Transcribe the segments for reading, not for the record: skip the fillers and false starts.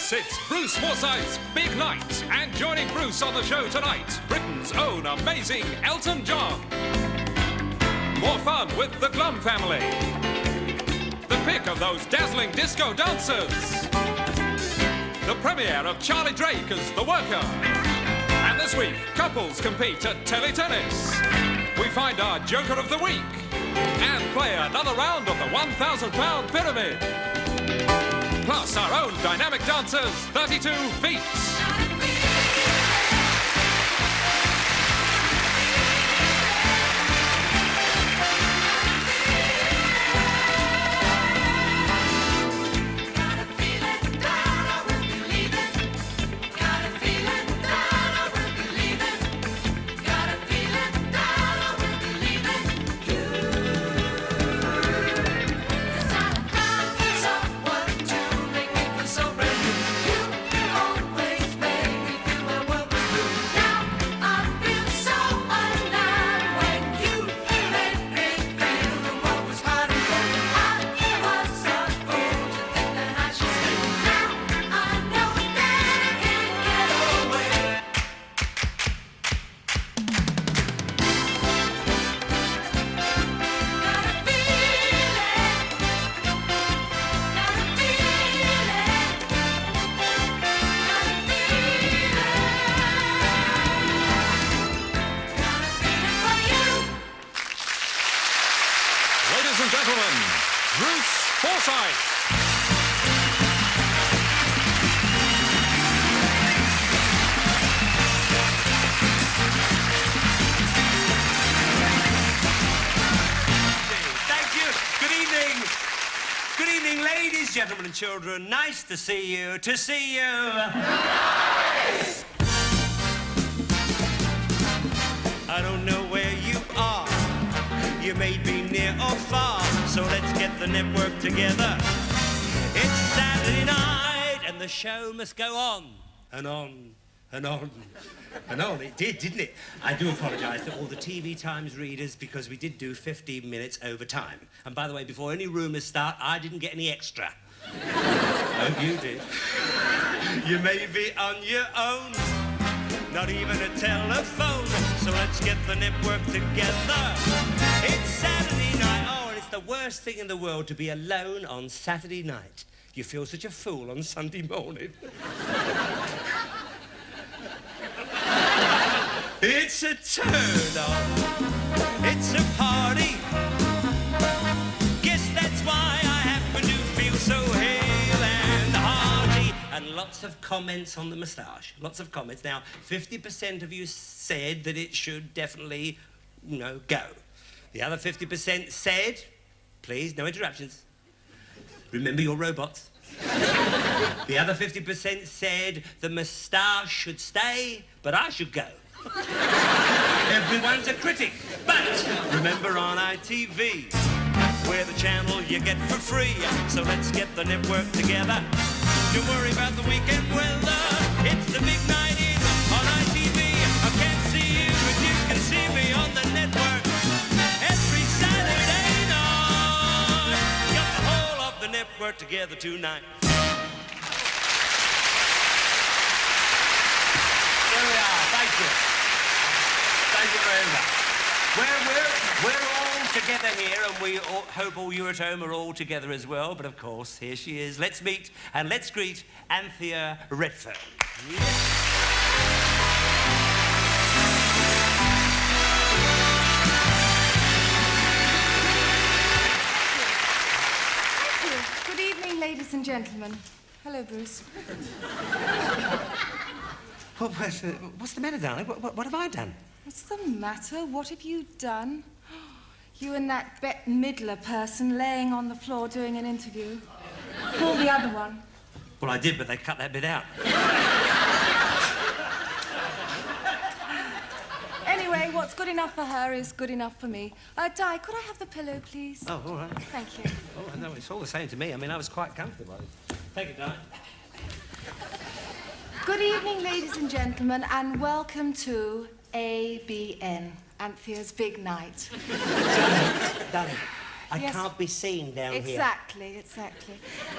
Yes, it's Bruce Forsyth's big night. And joining Bruce on the show tonight, Britain's own amazing Elton John. More fun with the Glum family. The pick of those dazzling disco dancers. The premiere of Charlie Drake as The Worker. And this week, couples compete at teletennis. We find our Joker of the Week. And play another round of the £1,000 pyramid. Plus our own dynamic dancers, 32 feats. Ladies and gentlemen, Bruce Forsyth. Thank you. Good evening. Good evening, ladies, gentlemen and children. Nice to see you. I don't know where you are. You may be near or far, so let's get the network together. It's Saturday night, and the show must go on, and on, and on, and on. It did, didn't it? I do apologise to all the TV Times readers, because we did do 15 minutes over time. And by the way, before any rumours start, I didn't get any extra. Oh, you did. You may be on your own, not even a telephone, so let's get the network together. It's Saturday night. Oh, and it's the worst thing in the world to be alone on Saturday night. You feel such a fool on Sunday morning. It's a turn-on. It's a party. Guess that's why I happen to feel so hale and hearty. And lots of comments on the moustache. Lots of comments. Now, 50% of you said that it should definitely, go. The other 50% said, please, no interruptions. Remember your robots. The other 50% said the moustache should stay, but I should go. Everyone's a critic. But remember on ITV, we're the channel you get for free. So let's get the network together. Don't worry about the weekend weather. It's the big night in on ITV. I can't see you, but you can see me on the network. Every Saturday night. Got the whole of the network together tonight. There we are. Thank you. Thank you very much. We're all together here, and we hope all you at home are all together as well. But of course, here she is. Let's meet and let's greet Anthea Redfern. Yeah. Thank you. Good evening, ladies and gentlemen. Hello, Bruce. What's the matter, darling? What have I done? What's the matter? What have you done? You and that Bette Midler person laying on the floor doing an interview. Call the other one. Well, I did, but they cut that bit out. Anyway, what's good enough for her is good enough for me. Di, could I have the pillow, please? Oh, all right. Thank you. Oh, no, it's all the same to me. I mean, I was quite comfortable. Thank you, Di. Good evening, ladies and gentlemen, and welcome to ABN, Anthea's big night. Darling, I Yes. can't be seen down here. Exactly.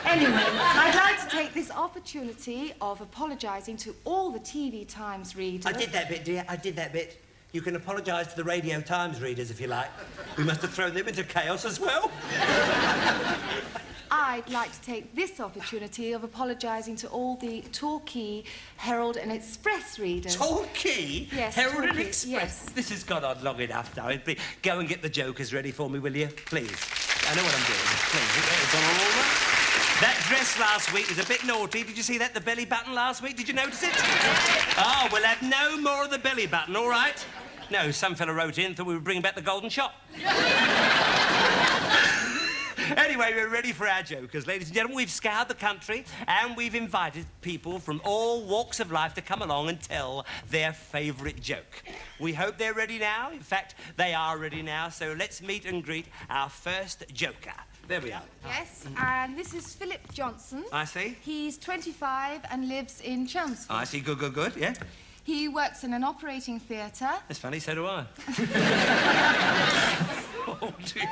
Anyway, I'd like to take this opportunity of apologising to all the TV Times readers. I did that bit, dear. I did that bit. You can apologise to the Radio Times readers if you like. We must have thrown them into chaos as well. I'd like to take this opportunity of apologising to all the Torquay, Herald and Express readers. Torquay? Yes, Herald and Torquay, Express? yes. This has gone on long enough now. Go and get the jokers ready for me, will you? Please. I know what I'm doing. Please. It's all right. That dress last week was a bit naughty. Did you see that? The belly button last week? Did you notice it? Oh, we'll have no more of the belly button, all right? No, some fella wrote in, thought we were bringing back the golden shop. Anyway, we're ready for our jokers. Ladies and gentlemen, we've scoured the country and we've invited people from all walks of life to come along and tell their favourite joke. We hope they're ready now. In fact, they are ready now, so let's meet and greet our first joker. There we are. Yes, and this is Philip Johnson. I see. He's 25 and lives in Chelmsford. I see. Good, yeah. He works in an operating theatre. That's funny, so do I. Oh, dear,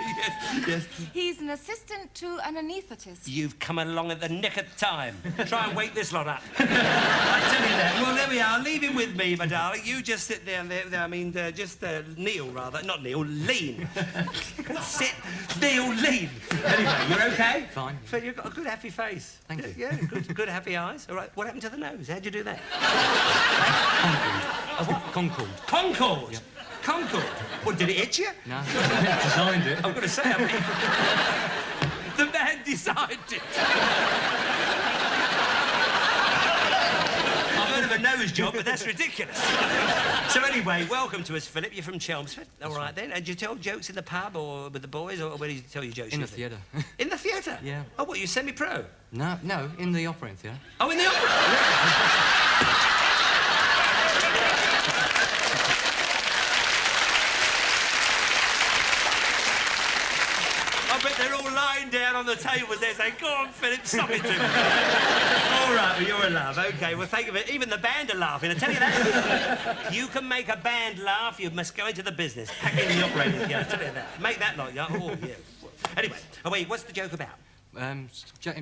yes. He's an assistant to an anaesthetist. You've come along at the nick of time. Try and wake this lot up. I tell you that. Well, there we are. Leave him with me, my darling. You just sit there. Just kneel, rather. Not kneel, lean. Sit, kneel, lean. Anyway, you're okay? Fine. But you've got a good, happy face. Thank you. Yeah, good, happy eyes. All right, what happened to the nose? How'd you do that? Concord. Concord? Yep. Concord? What, did it itch you? No, designed it. I'm going to say, the man designed it. I've heard of a nose job, but that's ridiculous. So anyway, welcome to us, Philip. You're from Chelmsford. All right, then. And do you tell jokes in the pub or with the boys, or where do you tell your jokes? In the theatre. In the theatre? Yeah. Oh, what, you semi-pro? No, in the operating theatre. Oh, in the opera? I bet they're all lying down on the tables there saying, go on, Philip, stop it to me. All right, well, you're a laugh. OK, well, think of it. Even the band are laughing. I tell you that. You can make a band laugh, you must go into the business. Pack in the operating theatre. I tell you that. Make that lot, yeah. Oh, yeah. Anyway, wait, what's the joke about?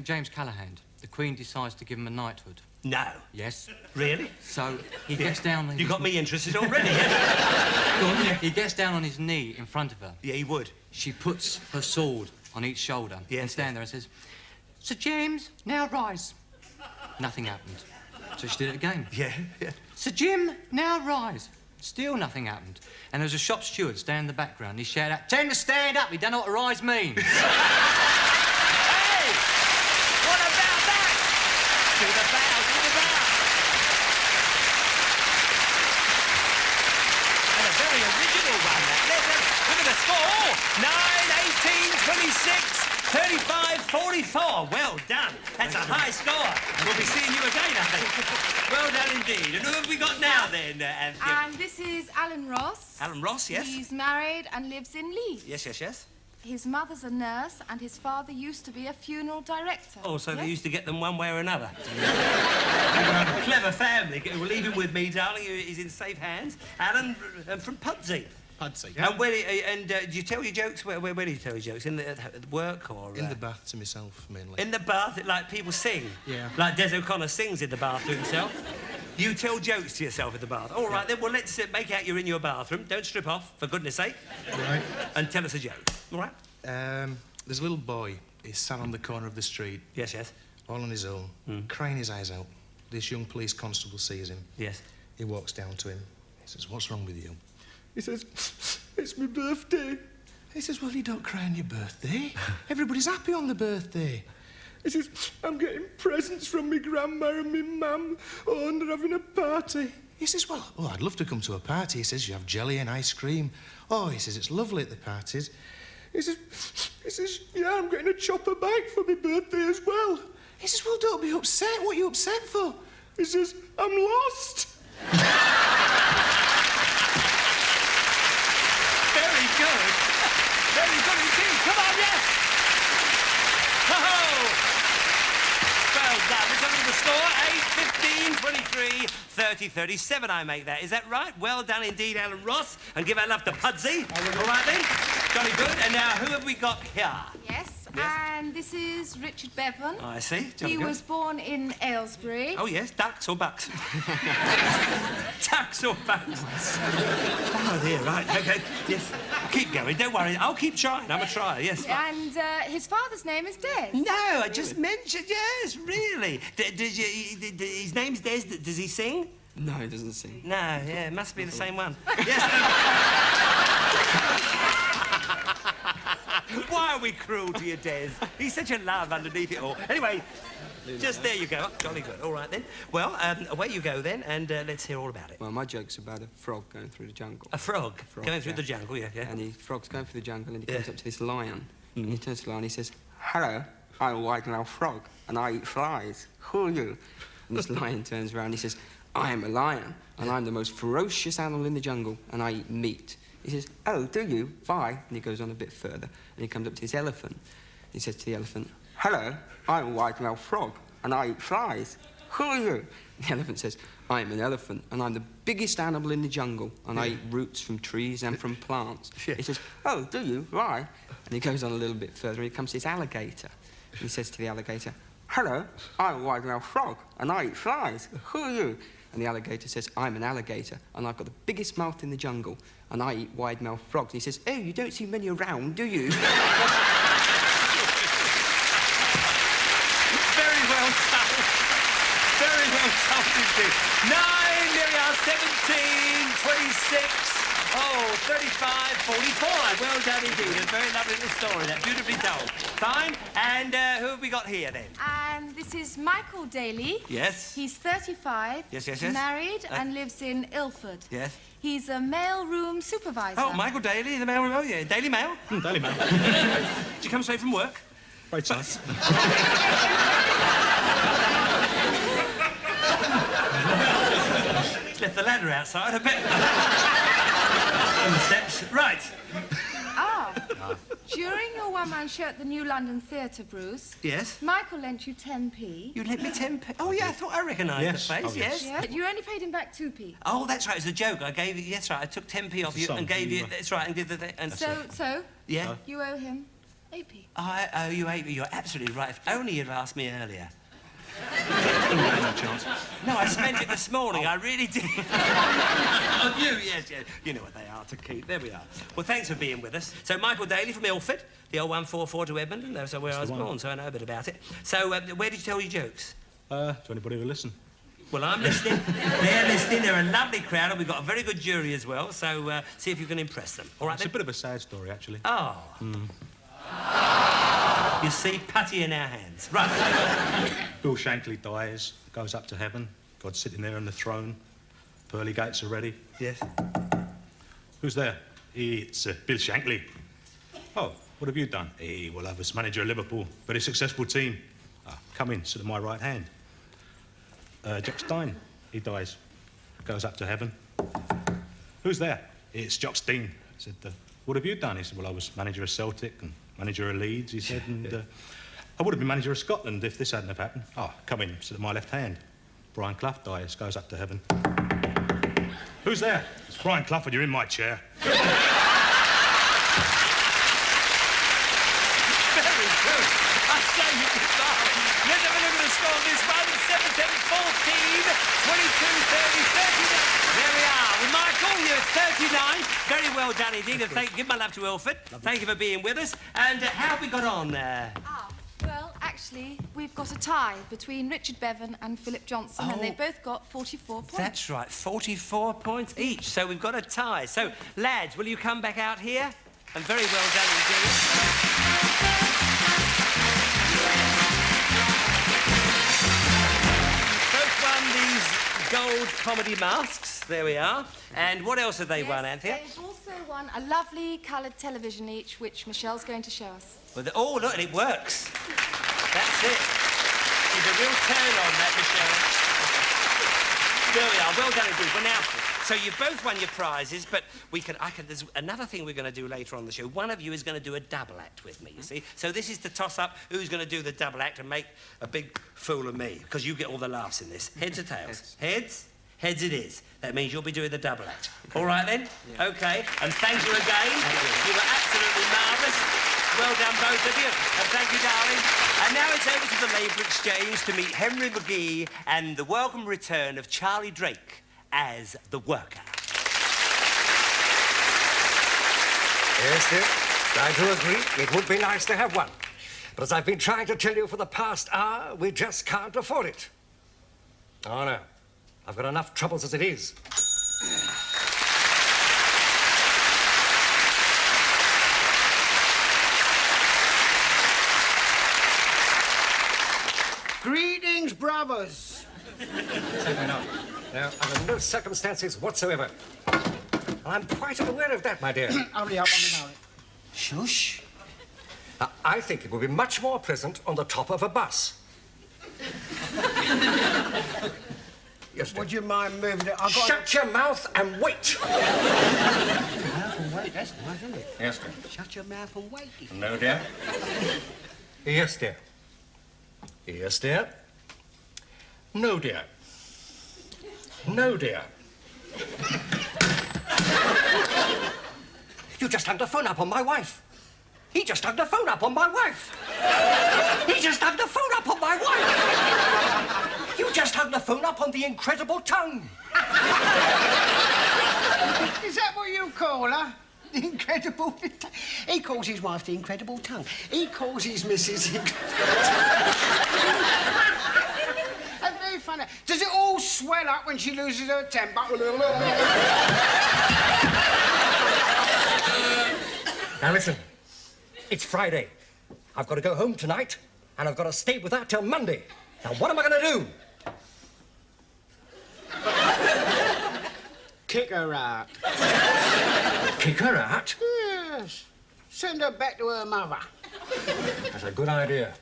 James Callahan. The Queen decides to give him a knighthood. No. Yes. Really? So he gets down on You his... got me interested already. He gets down on his knee in front of her. Yeah, he would. She puts her sword on each shoulder and stands there and says, Sir James, now rise. Nothing happened. So she did it again. Yeah. Sir Jim, now rise. Still nothing happened. And there was a shop steward standing in the background. He shouted out, "Tell him to stand up. He don't know what a rise means." Hey! What about that? To the bow, to the bow. And a very original one, that. Look at the score. 9, 18, 26, 35, 44. Well done. That's a high score. We'll be seeing you again, I think. Well done indeed. And who have we got now, then, Anthea? And this is Alan Ross. Alan Ross, yes? He's married and lives in Leeds. Yes. His mother's a nurse and his father used to be a funeral director. Oh, so they Yes? used to get them one way or another. Clever family. We'll leave him with me, darling. He's in safe hands. Alan from Pudsey. Pudsey. And do you tell your jokes? Where do you tell your jokes? At work or In the bath to myself, mainly. in the bath? Like people sing. Yeah. Like Des O'Connor sings in the bath to himself. You tell jokes to yourself in the bath. All right then. Well, let's make out you're in your bathroom. Don't strip off, for goodness' sake. Right. And tell us a joke. All right? There's a little boy. He's sat on the corner of the street, Yes. all on his own, crying his eyes out. This young police constable sees him. Yes. He walks down to him. He says, "What's wrong with you?" He says, "It's my birthday." He says, "Well, you don't cry on your birthday. Everybody's happy on the birthday." He says, "I'm getting presents from my grandma and my mum. Oh, and they're having a party." He says, "Well, I'd love to come to a party." He says, "You have jelly and ice cream." "Oh," he says, "it's lovely at the parties." He says, "Yeah, I'm getting a chopper bike for my birthday as well." He says, "Well, don't be upset. What are you upset for?" He says, "I'm lost." Very good. Very good indeed. Come on, yes. Oh. Well done. Let's have a look at the score. 8, 15, 23, 1937 I make that. Is that right? Well done indeed, Alan Ross. And give our love to Pudsey. All right then. Jolly good. And now, who have we got here? Yes, and this is Richard Bevan. Oh, I see. Jolly He good. was born in Aylesbury. Oh, yes. Ducks or bucks? Ducks or bucks? Oh, dear. Right. OK. Yes. Keep going. Don't worry. I'll keep trying. I'm a trier. Yes. And his father's name is Des. No, I just mentioned, yes, really. His name's Des. Does he sing? No, he doesn't sing. No, yeah, it must be the same one. Yes. Why are we cruel to you, Des? He's such a love underneath it all. Anyway, just there you go. Jolly good. All right, then. Well, away you go, then, and let's hear all about it. Well, my joke's about a frog going through the jungle. A frog? Going through the jungle, yeah. And the frog's going through the jungle, and he comes up to this lion. And he turns to the lion and he says, "Hello, I'm a white-tailed frog, and I eat flies. Who are you?" And this lion turns around and he says, "I am a lion, and I'm the most ferocious animal in the jungle, and I eat meat." He says, "Oh, do you? Why?" And he goes on a bit further, and he comes up to this elephant. He says to the elephant, "Hello, I'm a white-tailed frog, and I eat flies. Who are you?" The elephant says, "I am an elephant, and I'm the biggest animal in the jungle, and I eat roots from trees and from plants." He says, "Oh, do you? Why?" And he goes on a little bit further, and he comes to this alligator. And he says to the alligator, "Hello, I'm a white-tailed frog, and I eat flies. Who are you?" And the alligator says, "I'm an alligator, and I've got the biggest mouth in the jungle, and I eat wide-mouthed frogs." And he says, "Oh, you don't see many around, do you?" Very well done. Very well done indeed. 9, there we are, 17, 26, 35, 45. Well done indeed. A very lovely little story, that beautifully told. Fine. And who have we got here, then? And this is Michael Daly. Yes. He's 35. Yes. Married and lives in Ilford. Yes. He's a mail-room supervisor. Oh, Michael Daly, the Mail Room. Oh, yeah. Daily Mail? Daily Mail. Did you come straight from work? Great size. He's left the ladder outside, I bet. On the steps. Right. During your one-man show at the New London Theatre, Bruce, Yes. Michael lent you 10p. You lent me 10p. Oh, yeah, I thought I recognised Yes. the face. Oh, yes. Yeah, you only paid him back 2p. Oh, that's right. It was a joke. I gave you. That's right. I took 10p off you song. and gave you. That's right. And did the thing. And So, yeah. you owe him 8p. I owe you 8p. You're absolutely right. If only you'd asked me earlier. No chance. No, I spent it this morning. I really did. On you, yes. You know what they are to keep. There we are. Well, thanks for being with us. So, Michael Daly from Ilford, the old 144 to Edmonton. That's where I was born, so I know a bit about it. So, where did you tell your jokes? To anybody who listen. Well, I'm listening. They're listening. They're a lovely crowd, and we've got a very good jury as well. So, see if you can impress them. All right, It's then? a bit of a sad story, actually. Oh. You see, putty in our hands. Right. Bill Shankly dies, goes up to heaven. God's sitting there on the throne. Pearly gates are ready. Yes. Who's there? It's Bill Shankly. Oh, what have you done? Well, I was manager of Liverpool. Very successful team. Come in, sit at my right hand. Jock Stein. He dies. Goes up to heaven. Who's there? It's Jock Stein. I said, what have you done? He said, well, I was manager of Celtic and manager of Leeds, he said, and I would have been manager of Scotland if this hadn't have happened. Come in, sit at my left hand. Brian Clough dies, goes up to heaven. Who's there? It's Brian Clough, and you're in my chair. Very good. I say you can start. Let's have a look at the score on this one. 7, 7, 14, 22, 30, 39. There we are. Well, Michael, you're 39. Very well done indeed. And give my love to Ilford. Thank you for being with us. And how have we got on there? Well, actually, we've got a tie between Richard Bevan and Philip Johnson, and they've both got 44 points. That's right, 44 points each. So we've got a tie. So, lads, will you come back out here? And very well done indeed. Both won these gold comedy masks. There we are. And what else have they won, Anthea? They've also won a lovely coloured television each, which Michelle's going to show us. Well, oh, look, and it works. That's it. There's a real turn on that, Michelle. There we are. Well done indeed. Well, now, so you've both won your prizes, but there's another thing we're going to do later on the show. One of you is going to do a double act with me, you see. So this is to toss up who's going to do the double act and make a big fool of me, because you get all the laughs in this. Heads or tails? Heads? Heads it is. That means you'll be doing the double act. All right, then? Yeah. OK. And thank you again. You were absolutely marvellous. Well done, both of you. And thank you, darling. And now it's over to the Labour Exchange to meet Henry McGee and the welcome return of Charlie Drake as the worker. Yes, dear. I do agree. It would be nice to have one. But as I've been trying to tell you for the past hour, we just can't afford it. Oh, no. I've got enough troubles as it is. Greetings, brothers. Certainly not. No, under no circumstances whatsoever. I'm quite aware of that, my dear. Hurry up, I'm about it. Shush. Now, I think it would be much more pleasant on the top of a bus. Yes, dear. Would you mind moving it? Shut your mouth and wait. Mouth and wait, that's nice, isn't it? Yes, dear. Shut your mouth and wait. No, dear. Yes, dear. Yes, dear. No, dear. No, dear. You just hung the phone up on my wife. He just hung the phone up on my wife. He just hung the phone up on my wife. You just hung the phone up on the incredible tongue. Is that what you call her? The incredible... He calls his wife the incredible tongue. He calls his missus the incredible tongue. That's very funny. Does it all swell up when she loses her temper? Now listen, it's Friday. I've got to go home tonight, and I've got to stay with her till Monday. Now what am I going to do? Kick her out. Kick her out? Yes. Send her back to her mother. That's a good idea.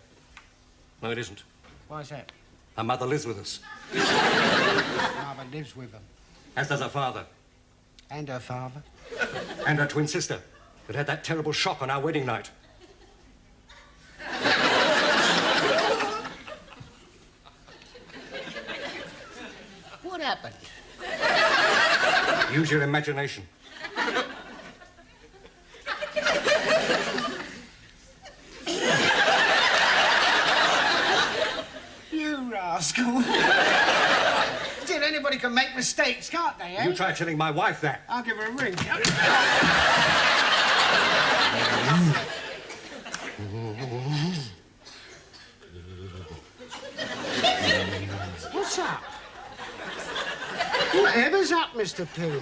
No, it isn't. Why's that? Her mother lives with us. Mother lives with them. As does her father. And her father. And her twin sister, that had that terrible shock on our wedding night. What happened? Use your imagination. You rascal. Still, anybody can make mistakes, can't they, eh? You try telling my wife that. I'll give her a ring. What's up? Whatever's up, Mr. Pooh?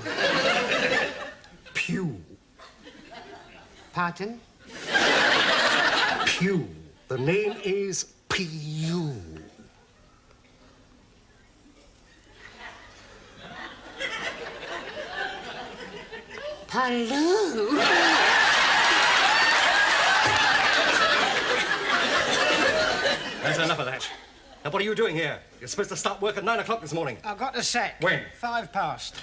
Pew. Pardon? Pew. The name is Pew. Hello? That's enough of that. Now, what are you doing here? You're supposed to start work at 9 o'clock this morning. I got the sack. When? 5 past.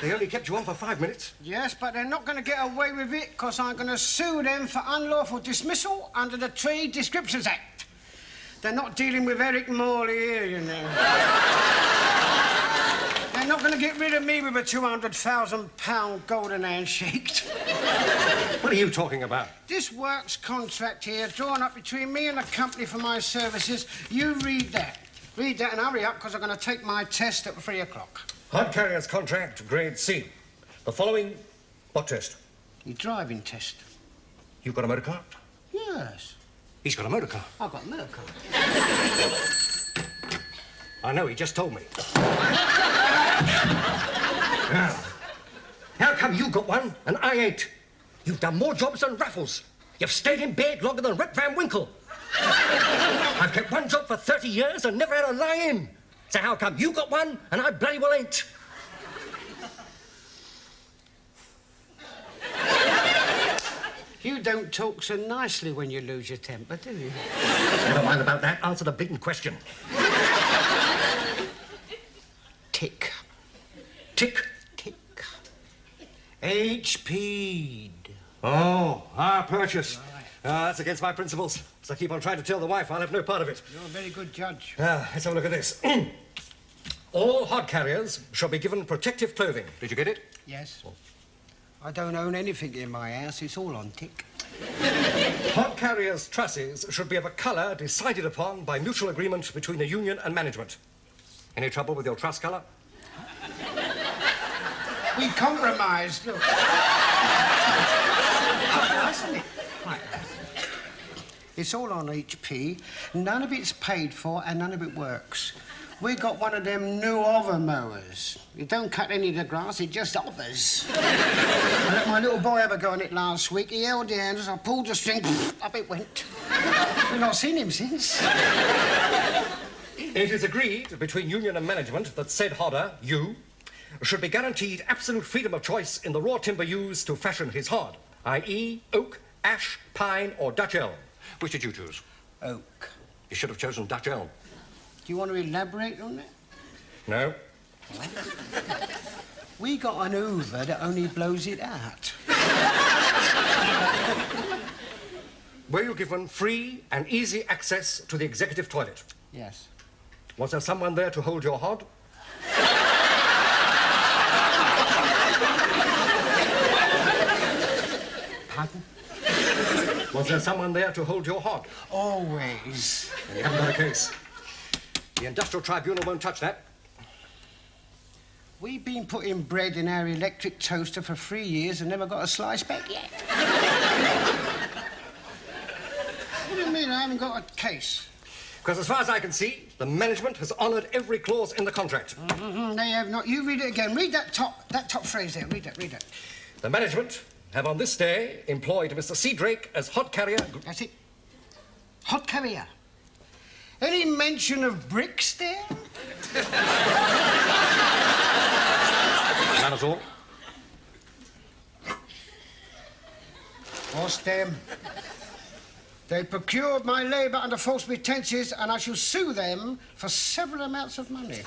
They only kept you on for 5 minutes. Yes, but they're not going to get away with it because I'm going to sue them for unlawful dismissal under the Trade Descriptions Act. They're not dealing with Eric Morley here, you know. They're not going to get rid of me with a £200,000 golden handshake. What are you talking about? This works contract here, drawn up between me and the company for my services. You read that. Read that and hurry up, because I'm going to take my test at 3 o'clock. Hard carrier's contract, grade C. The following... What test? Your driving test. You've got a motor car? Yes. He's got a motor car. I've got a motor car. I know, he just told me. Now, how come you got one and I ain't? You've done more jobs than Raffles. You've stayed in bed longer than Rip Van Winkle. I've kept one job for 30 years and never had a lie in. So how come you got one and I bloody well ain't? You don't talk so nicely when you lose your temper, do you? Never mind about that. Answer the blatant question. Tick. Tick. Tick. HP'd. Oh, our purchase. That's against my principles. So I keep on trying to tell the wife I'll have no part of it. You're a very good judge. Let's have a look at this. All hod carriers shall be given protective clothing. Did you get it? Yes. I don't own anything in my house. It's all on tick. Hod carriers' trusses should be of a colour decided upon by mutual agreement between the union and management. Any trouble with your truss colour? We compromised. Look. Isn't it? Quite nice. It's all on HP. None of it's paid for and none of it works. We got one of them new hover mowers. It don't cut any of the grass, it just hovers. I let my little boy have a go on it last week. He held the handles, I pulled the string, up it went. I've not seen him since. It is agreed between union and management that said hodder, you, should be guaranteed absolute freedom of choice in the raw timber used to fashion his hod, i.e. oak, ash, pine or Dutch elm. Which did you choose? Oak. You should have chosen Dutch elm. Do you want to elaborate on that? No. We got an Hoover that only blows it out. Were you given free and easy access to the executive toilet? Yes. Was there someone there to hold your hod? Pardon? Was there someone there to hold your hod? Always. You haven't got a case. The Industrial Tribunal won't touch that. We've been putting bread in our electric toaster for 3 years and never got a slice back yet. What do you mean I haven't got a case? Because as far as I can see, the management has honoured every clause in the contract. They have not. You read it again. Read that top phrase there. Read that. The management have on this day employed Mr. C. Drake as hod carrier. That's it. Hod carrier. Any mention of bricks there? None at all. What's them? They procured my labour under false pretences and I shall sue them for several amounts of money.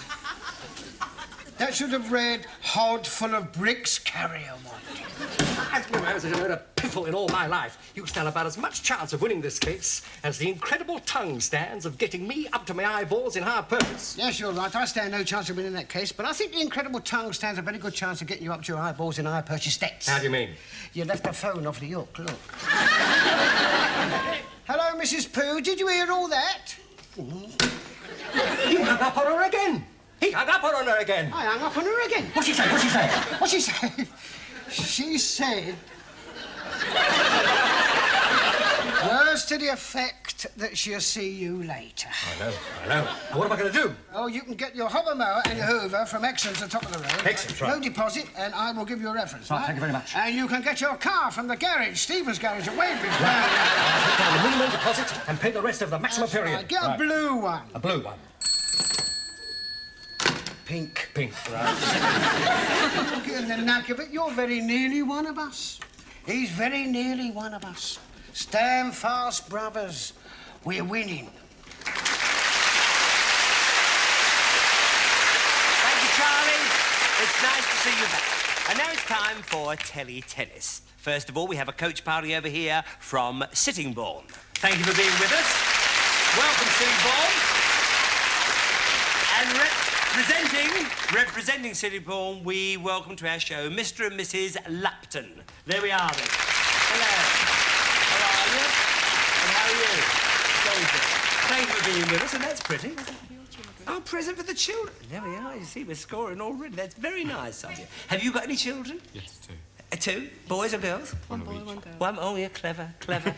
That should have read, hod full of bricks, carrier wanted. I've never had such a load of piffle in all my life. You stand about as much chance of winning this case as the incredible tongue stands of getting me up to my eyeballs in high purpose. Yes, you're right. I stand no chance of winning that case, but I think the incredible tongue stands a very good chance of getting you up to your eyeballs in high purchase debts. How do you mean? You left the phone off the hook, look. Hello, Mrs. Pooh. Did you hear all that? He hung up on her again. He hung up on her again. I hung up on her again. What's she say? What's she say? What's she say? She said... words to the effect that she'll see you later. I know. Now, what am I going to do? Oh, you can get your hover mower and your Hoover from Exons at the top of the road. Exons, right. No deposit, and I will give you a reference, Right, thank you very much. And you can get your car from the garage, Stephen's garage at Weybridge. I'll put down the minimum deposit and pay the rest of the maximum period. Right. Get a blue one. A blue one. Pink. Pink, right. Getting the knack of it, you're very nearly one of us. He's very nearly one of us. Stand fast, brothers. We're winning. Thank you, Charlie. It's nice to see you back. And now it's time for Tennis. First of all, we have a coach party over here from Sittingbourne. Thank you for being with us. Welcome, Sittingbourne. And representing Sittingbourne, we welcome to our show Mr. and Mrs. Lupton. There we are, then. Hello. How are you? And how are you? Very good. Thank you for being with us, and that's pretty. Oh, present for the children. There we are. You see, we're scoring already. That's very nice of you. Have you got any children? Yes, two. Two? Boys or girls? One boy, one girl. One, oh, yeah, clever. Clever.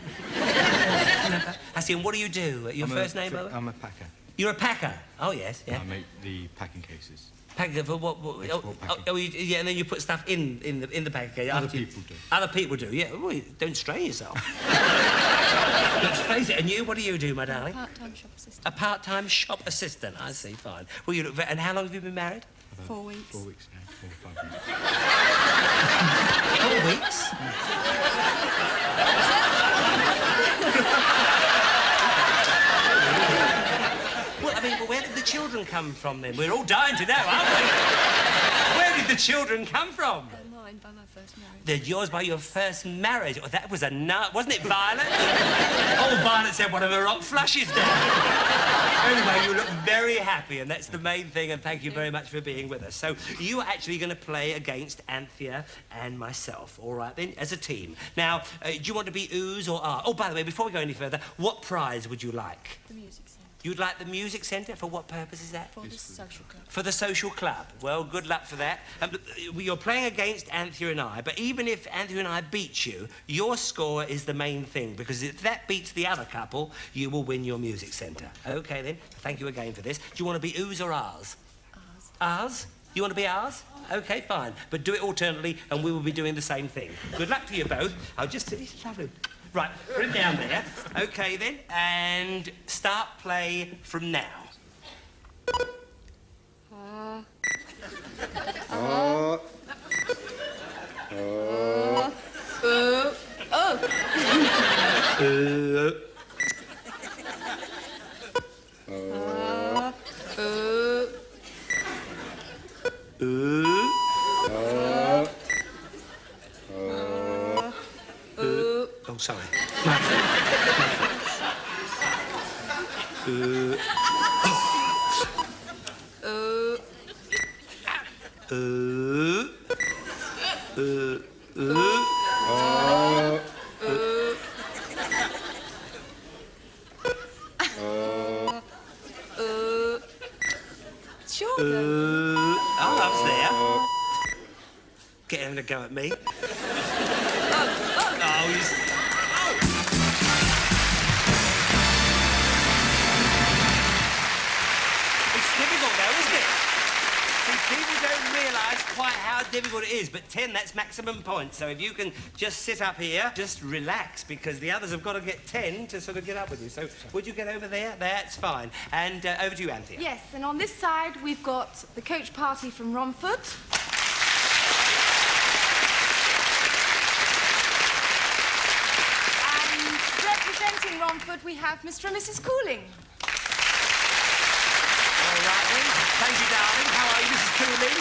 I see, and what do you do? Your first name, Owen? I'm a packer. You're a packer? Oh, yes, yeah. I make the packing cases. Packing for what? Yeah, and then you put stuff in the packing case. Other people do. Other people do, yeah. Well, don't strain yourself. Let's face it. And you, what do you do, my darling? Part-time shop assistant. A part-time shop assistant. I see, fine. Well, you look and how long have you been married? 4 weeks. 4 weeks now. 4 or 5 weeks. 4 weeks? Well, I mean, where did the children come from then? We're all dying to know, aren't we? Where did the children come from? Mine. mine by my first marriage. They're yours by your first marriage. Oh, that was a nut. Wasn't it, Violet? Oh, Violet said one of her hot flushes down. Anyway, you look very happy, and that's the main thing, and thank you very much for being with us. So you are actually going to play against Anthea and myself, all right, then, as a team. Now, do you want to be ooze or ah? Oh, by the way, before we go any further, what prize would you like? The music centre. You'd like the music centre? For what purpose is that? For the social club. For the social club. Well, good luck for that. You're playing against Anthea and I, but even if Anthea and I beat you, your score is the main thing, because if that beats the other couple, you will win your music centre. OK, then. Thank you again for this. Do you want to be ooze or ours? Ours. Ours? You want to be ours? OK, fine. But do it alternately, and we will be doing the same thing. Good luck to you both. I'll just... It's lovely. Right, put it down there. OK, then, and start play from now. Oh, sorry. My fault. Oh, I was there. Get him to go at me. Oh, he's... It's difficult, though, isn't it? See, people don't realise quite how difficult it is, but 10, that's maximum points. So if you can just sit up here, just relax, because the others have got to get 10 to sort of get up with you. So would you get over there? That's fine. And over to you, Anthea. Yes, and on this side, we've got the coach party from Romford. And representing Romford, we have Mr. and Mrs. Cooling. All right, then. Thank you, darling. How are you, Mrs. Cooling?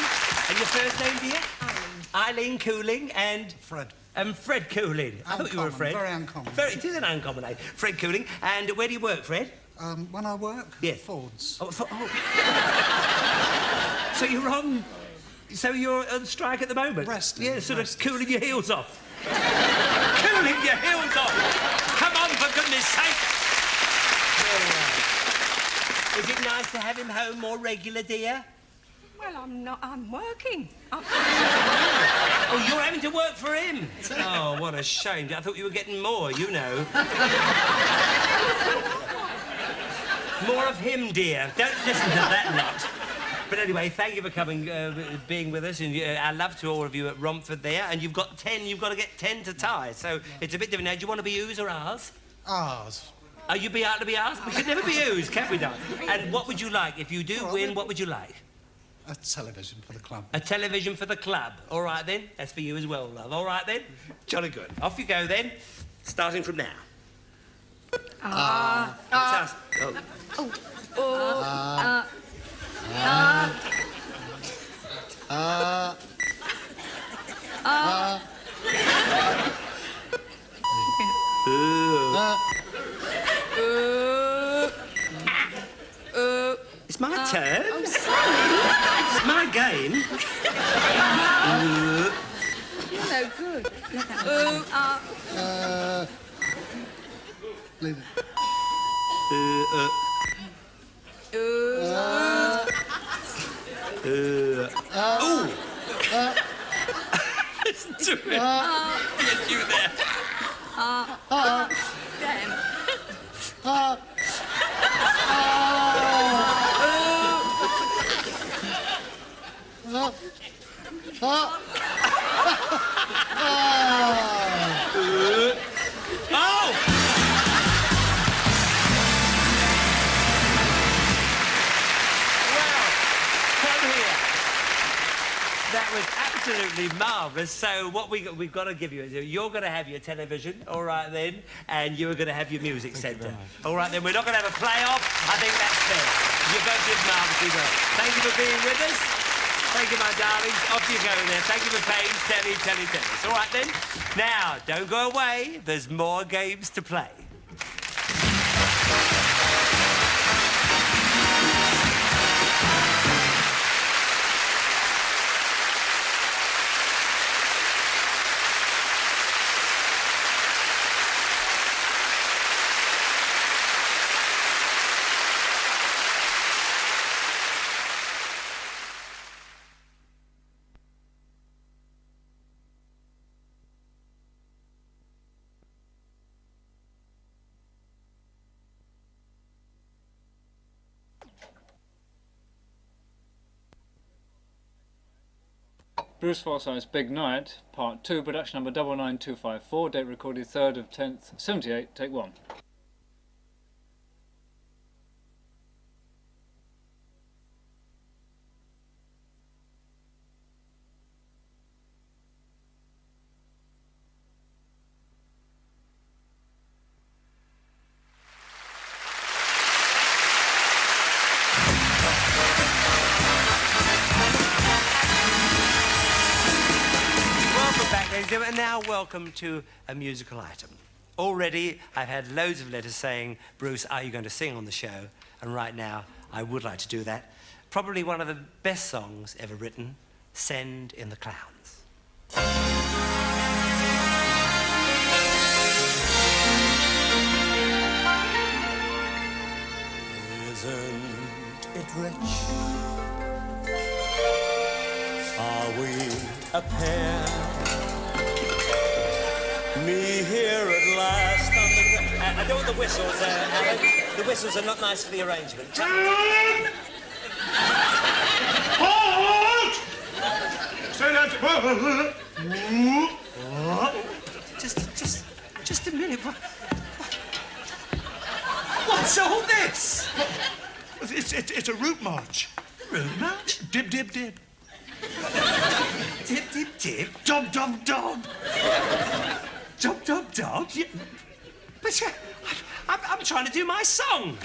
And your first name, dear? Eileen Cooling and... Fred. And Fred Cooling. I thought you were a Fred. Very uncommon. It is an uncommon name. Fred Cooling. And where do you work, Fred? When I work? Yes. Ford's. Oh, So you're on strike at the moment? Resting. Yeah, sort of cooling your heels off. Cooling your heels off! Come on, for goodness sake! Is it nice to have him home more regular, dear? Well, I'm not. I'm working. Oh, you're having to work for him? Oh, what a shame. I thought you were getting more, you know. More of him, dear. Don't listen to that lot. But anyway, thank you for coming, being with us, and our love to all of you at Romford there. And you've got 10, you've got to get 10 to tie, so it's a bit different now. Do you want to be ooze or ours? Ours. Oh, you'd be out to be ours? We could never be ooze, can we, darling? And what would you like? If you do win, what would you like? A television for the club. A television for the club. All right, then. That's for you as well, love. All right, then. Jolly good. Off you go, then. Starting from now. It's my turn. I'm sorry. It's my game. You're no good. Leave it. Listen to it. Get you there. Damn. That was absolutely marvellous. So what we've got to give you is you're going to have your television, all right then, and you're going to have your music centre. All right then, we're not going to have a play-off. I think that's fair. You both did marvellously well. Thank you for being with us. Thank you, my darlings. Off you go then. Thank you for playing Telly Tennis. All right, then. Now, don't go away. There's more games to play. Bruce Forsyth's Big Night, Part 2, production number 99254, date recorded 3rd of 10th, 78, take 1. And now welcome to a musical item. Already I've had loads of letters saying, Bruce, are you going to sing on the show? And right now I would like to do that. Probably one of the best songs ever written, Send in the Clowns. Isn't it rich? Are we a pair? Me here at last on the... I don't want the whistles, Alan. The whistles are not nice for the arrangement. Hold! Stay Just a minute. What's all this? It's a route march. Route march? Dib, dib, dib. Dib, dib, dib. Dob, dob, dob. Dob, dob, dob? Yeah. But I'm trying to do my song.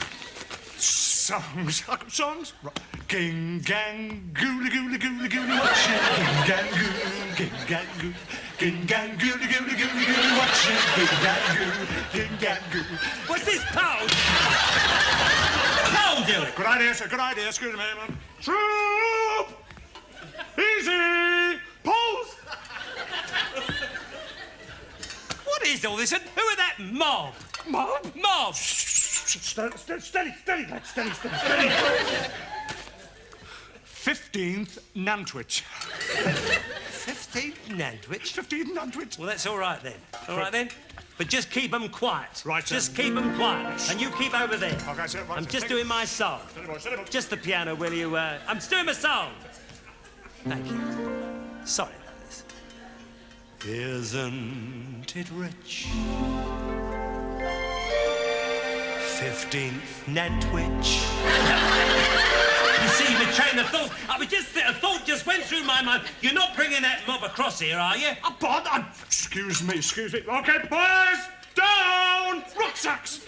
Songs? Songs? Right. Ging, gang, gooly, gooly, gooly, gooly, watch it. Ging, gang, goo, ging, gang, goo. Ging, gang, gooly, gooly, gooly, gooly, watch it. Ging, gang, goo, ging, gang, goo. What's this, Paul? Paul, do it. Good idea, sir, good idea. Excuse me, man. Troop! Easy! Pose! What is all this? And who are that mob? Mob? Mob! Steady, lad, steady. 15th Nantwich. 15th Nantwich? 15th Nantwich. Well, that's all right then. All right then. But just keep them quiet. Right, sir. Just keep them quiet. And you keep over there. Okay, sir. Right, I'm sir. just doing my song. Steady, boy. Just the piano, will you? I'm doing my song. Thank you. Sorry about this. Isn't it rich? 15th Nantwich. You see, the train of thought. A thought just went through my mind. You're not bringing that mob across here, are you? Excuse me. Okay, boys, down! Rucksacks!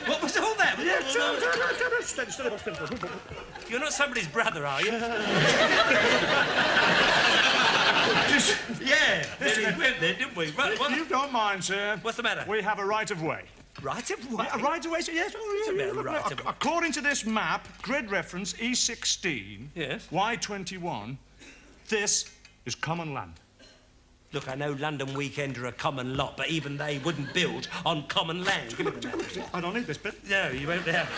What was all that? Steady. You're not somebody's brother, are you? Yeah, we went there, didn't we? Right, If you don't mind, sir. What's the matter? We have a right of way. Right of way? A right of way, sir, yes. What's about right of way? According to this map, grid reference E16, Yes. Y21, this is common land. Look, I know London Weekend are a common lot, but even they wouldn't build on common land. Give me the map. I don't need this bit. No, you won't have.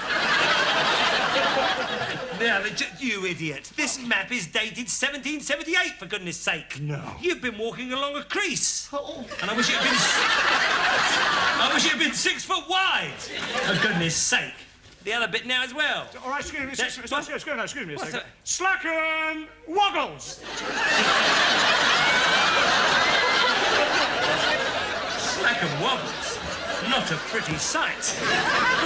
Now, you idiot. This map is dated 1778, for goodness sake. No. You've been walking along a crease. And I wish it had been 6 foot wide. For goodness sake. The other bit now as well. All right, excuse me. Excuse me a What's second. that? Slacken Woggles! Slack and wobbles. Not a pretty sight.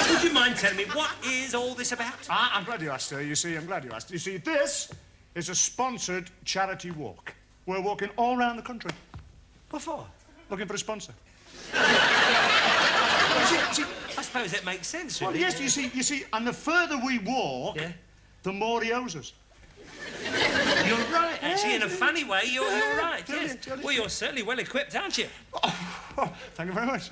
Would you mind telling me what is all this about? I'm glad you asked, sir. I'm glad you asked. You see, this is a sponsored charity walk. We're walking all around the country. What for? Looking for a sponsor. See, I suppose it makes sense, Well, really. yes, you see, and the further we walk, the more he owes us. You're right, actually, in a funny way, you're right, yes. Well, you're certainly well equipped, aren't you? Oh, thank you very much.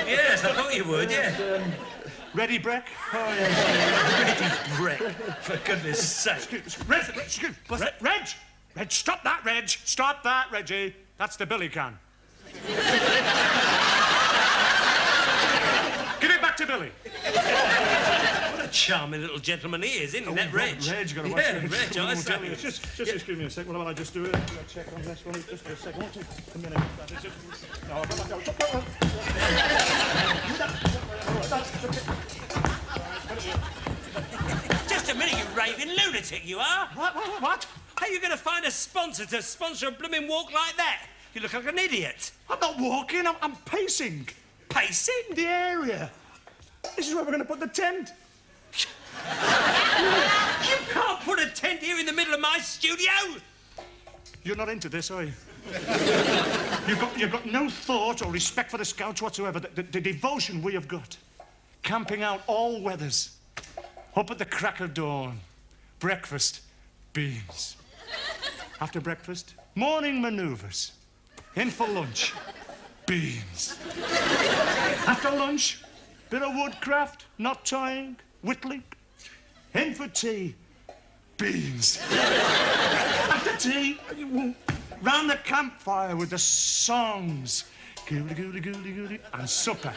Yes, I thought you would, yeah. Ready, Breck? Oh, yes. Ready, Breck, for goodness sake. Reg, stop that, Reg. Stop that, Reggie. That's the billy can. Give it back to Billy. What a charming little gentleman he is, isn't he, that Reg? Reg, got to watch Reg, I say. Just excuse me a second. What will I just do it? I'll check on this one. Just a second. A minute. No, I'll come back. Just a minute, you raving lunatic, you are. What? How are you going to find a sponsor to sponsor a blooming walk like that? You look like an idiot. I'm not walking. I'm pacing. Pacing? The area. This is where we're going to put the tent. You can't put a tent here in the middle of my studio. You're not into this, are you? You've got no thought or respect for the Scouts whatsoever. The devotion we have got. Camping out all weathers. Up at the crack of dawn. Breakfast, beans. After breakfast, morning manoeuvres. In for lunch, beans. After lunch, bit of woodcraft, knot tying, whittling. In for tea, beans. After tea, round the campfire with the songs. Goody, goody, goody, goody. And supper,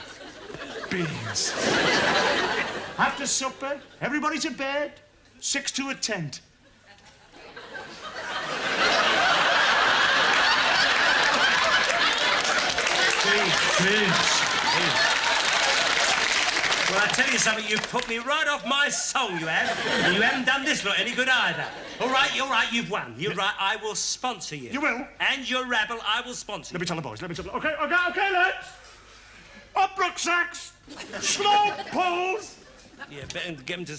beans. After supper, everybody to bed, 6 to a tent. Well, I tell you something, you've put me right off my song, you have. And you haven't done this lot any good either. All right, you've won. You're right, I will sponsor you. You will? And your rabble, I will sponsor you. Let me tell the boys, Okay, lads. Up rucksacks, slow pulls. Yeah, better get them to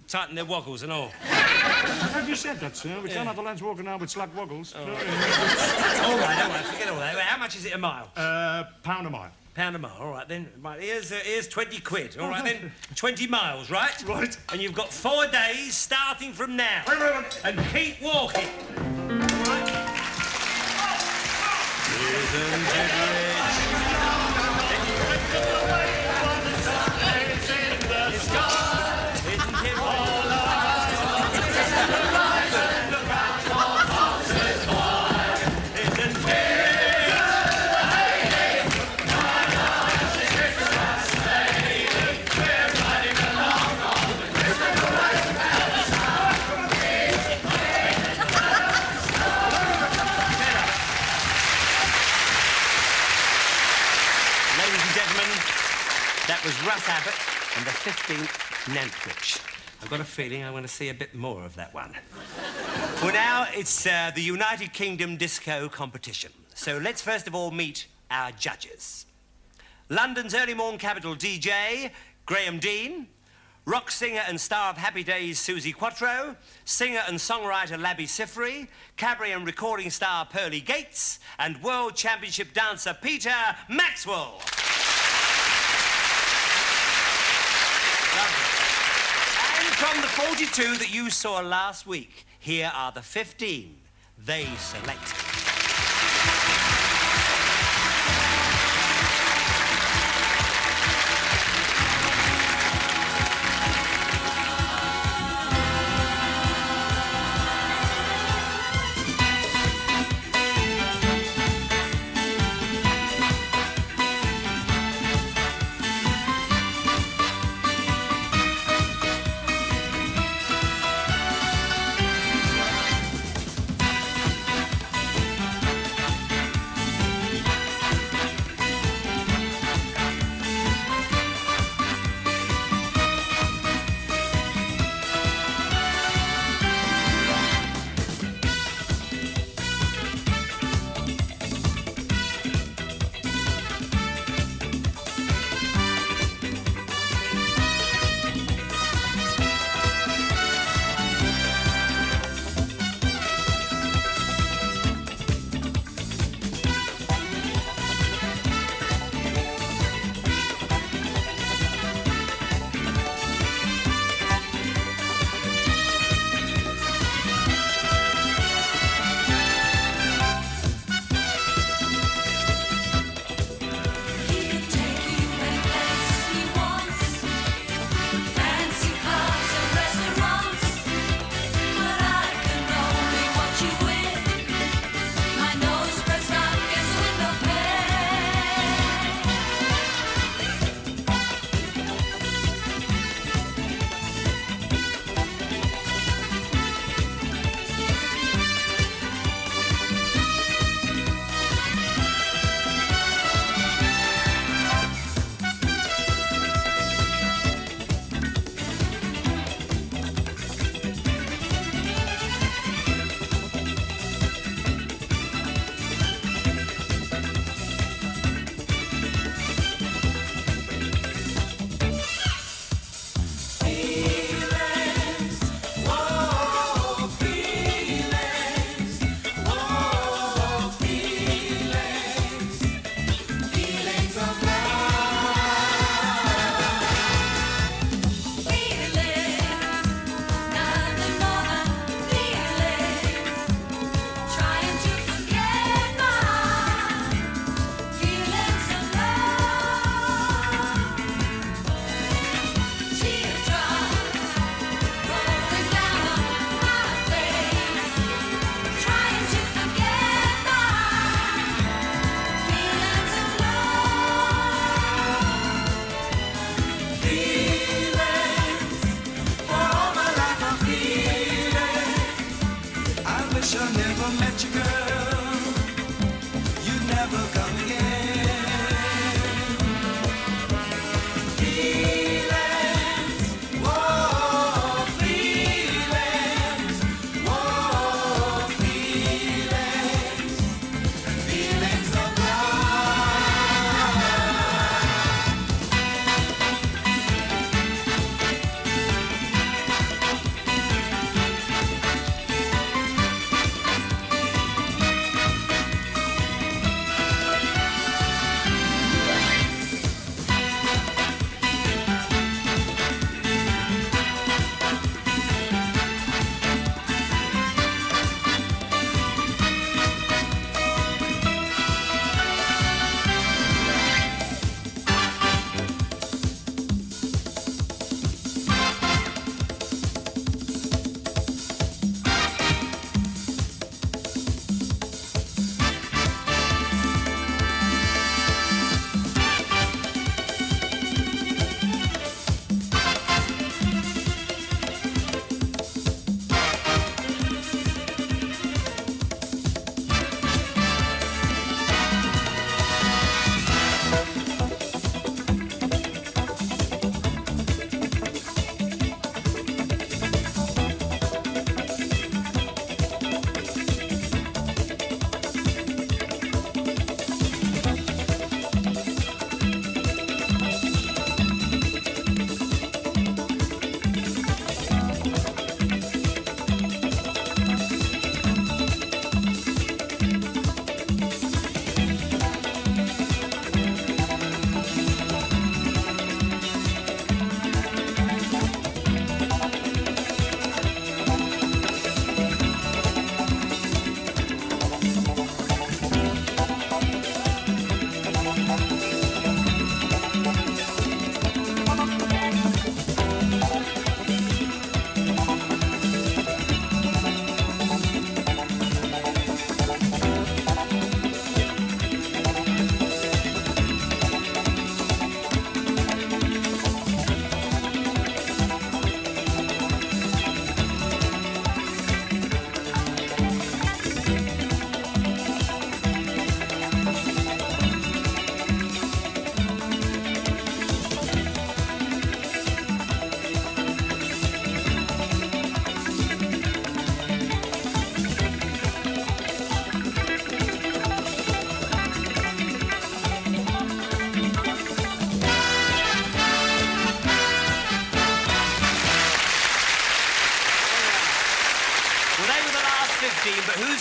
tighten their woggles and all. Have you said that, sir? We can't have the lads walking now with slack woggles. All right, forget all that. How much is it a mile? Pound a mile. Pound a mile, all right then. Right, here's 20 quid, all right then. 20 miles, right? Right. And you've got 4 days starting from now. Wait. And keep walking. All right? Isn't it rich? That was Russ Abbott and the 15th Nantwich. I've got a feeling I want to see a bit more of that one. Well, now it's the United Kingdom Disco Competition. So let's first of all meet our judges. London's early morn capital DJ, Graham Dean. Rock singer and star of Happy Days, Susie Quattro. Singer and songwriter, Labby Sifry. Cabaret and recording star, Pearlie Gates. And World Championship dancer, Peter Maxwell. And from the 42 that you saw last week, here are the 15 they selected.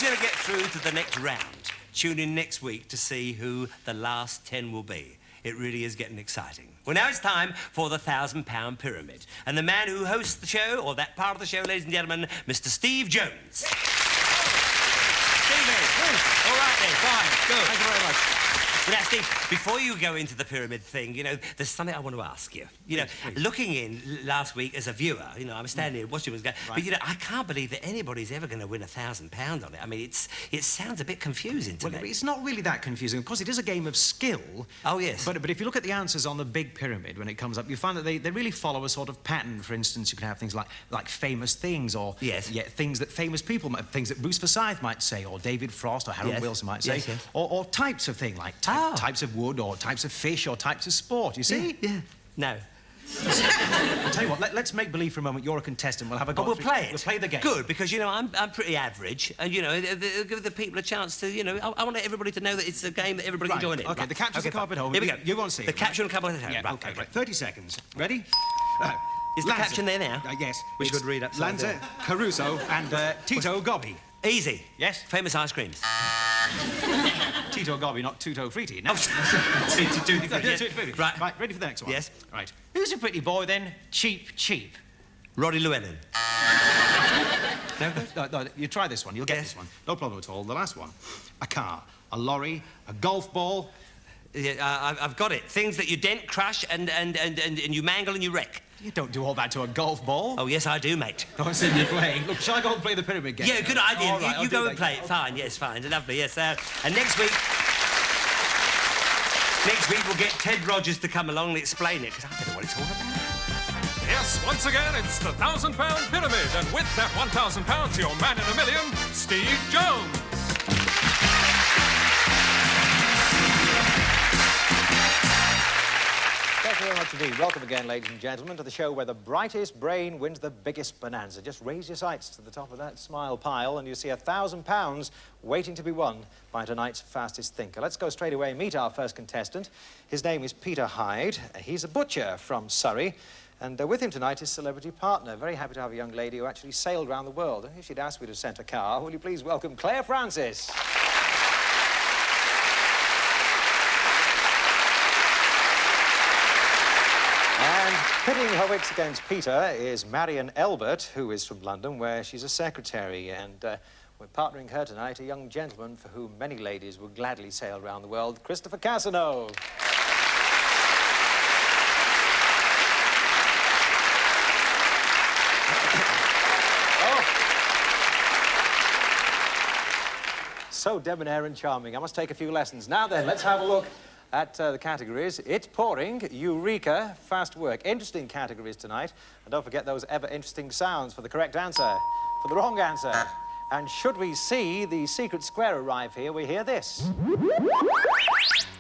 going to get through to the next round? Tune in next week to see who the last 10 will be. It really is getting exciting. Well, now it's time for the £1,000 pyramid. And the man who hosts the show, or that part of the show, ladies and gentlemen, Mr. Steve Jones. Stevie, all right then, fine, good. Thank you very much. Well, now, Steve, before you go into the pyramid thing, you know, there's something I want to ask you. You know, please. looking in last week as a viewer, you know, I'm standing here watching what's going on. Right. But, you know, I can't believe that anybody's ever going to win £1,000 on it. I mean, it sounds a bit confusing to Well, me. it's not really that confusing. Of course, it is a game of skill. Oh, yes. But if you look at the answers on the big pyramid when it comes up, you find that they really follow a sort of pattern. For instance, you can have things like famous things, or Yes. yeah, things that famous people might, things that Bruce Forsyth might say, or David Frost, or Harold Yes. Wilson might say, Yes, yes. Or types of thing, like types of wood, or types of fish, or types of sport. You see? Yeah. No. I'll tell you what. Let's make believe for a moment you're a contestant. We'll have a go. Oh, we'll play it. We'll play the game. Good, because, you know, I'm pretty average, and, you know, give the people a chance to, you know, I want everybody to know that it's a game that everybody Right. can join in. Okay, Right. the capture's the carpet home. Here we go. You go and see The it, capture and couple of Yeah, right, okay, right. 30 seconds. Ready? Is the caption there now? Yes. We It's should read upside Lanza, down. Caruso, and Tito Gobbi. Easy. Yes? Famous ice creams. Tito Gobbi, not Tuto Fritti. No. Tutti Frutti, yes. Tutti Frutti. Right. Right, ready for the next one? Yes. Right. Who's a pretty boy, then? Cheap. Roddy Llewellyn. No good? No, you try this one. You'll get this one. No problem at all. The last one. A car, a lorry, a golf ball. Yeah, I've got it. Things that you dent, crush, and you mangle and you wreck. You don't do all that to a golf ball. Oh, yes, I do, mate. I see you playing. Look, shall I go and play the pyramid game? Yeah, good idea. All right, you I'll go do and that. play it. Fine, yes, fine. Lovely, yes. And next week we'll get Ted Rogers to come along and explain it, because I don't know what it's all about. Yes, once again, it's the £1,000 pyramid, and with that £1,000, your man in a million, Steve Jones. Thank you very much indeed. Welcome again, ladies and gentlemen, to the show where the brightest brain wins the biggest bonanza. Just raise your sights to the top of that smile pile and you see £1,000 waiting to be won by tonight's fastest thinker. Let's go straight away and meet our first contestant. His name is Peter Hyde. He's a butcher from Surrey. And with him tonight, his celebrity partner. Very happy to have a young lady who actually sailed around the world. And if she'd asked me to send a car, will you please welcome Claire Francis? And pitting her wits against Peter is Marion Elbert, who is from London, where she's a secretary. And we're partnering her tonight, a young gentleman for whom many ladies would gladly sail around the world, Christopher Casanova. So debonair and charming. I must take a few lessons. Now then, let's have a look at the categories. It's pouring, Eureka, fast work. Interesting categories tonight. And don't forget those ever-interesting sounds for the correct answer. For the wrong answer. And should we see the secret square arrive here, we hear this.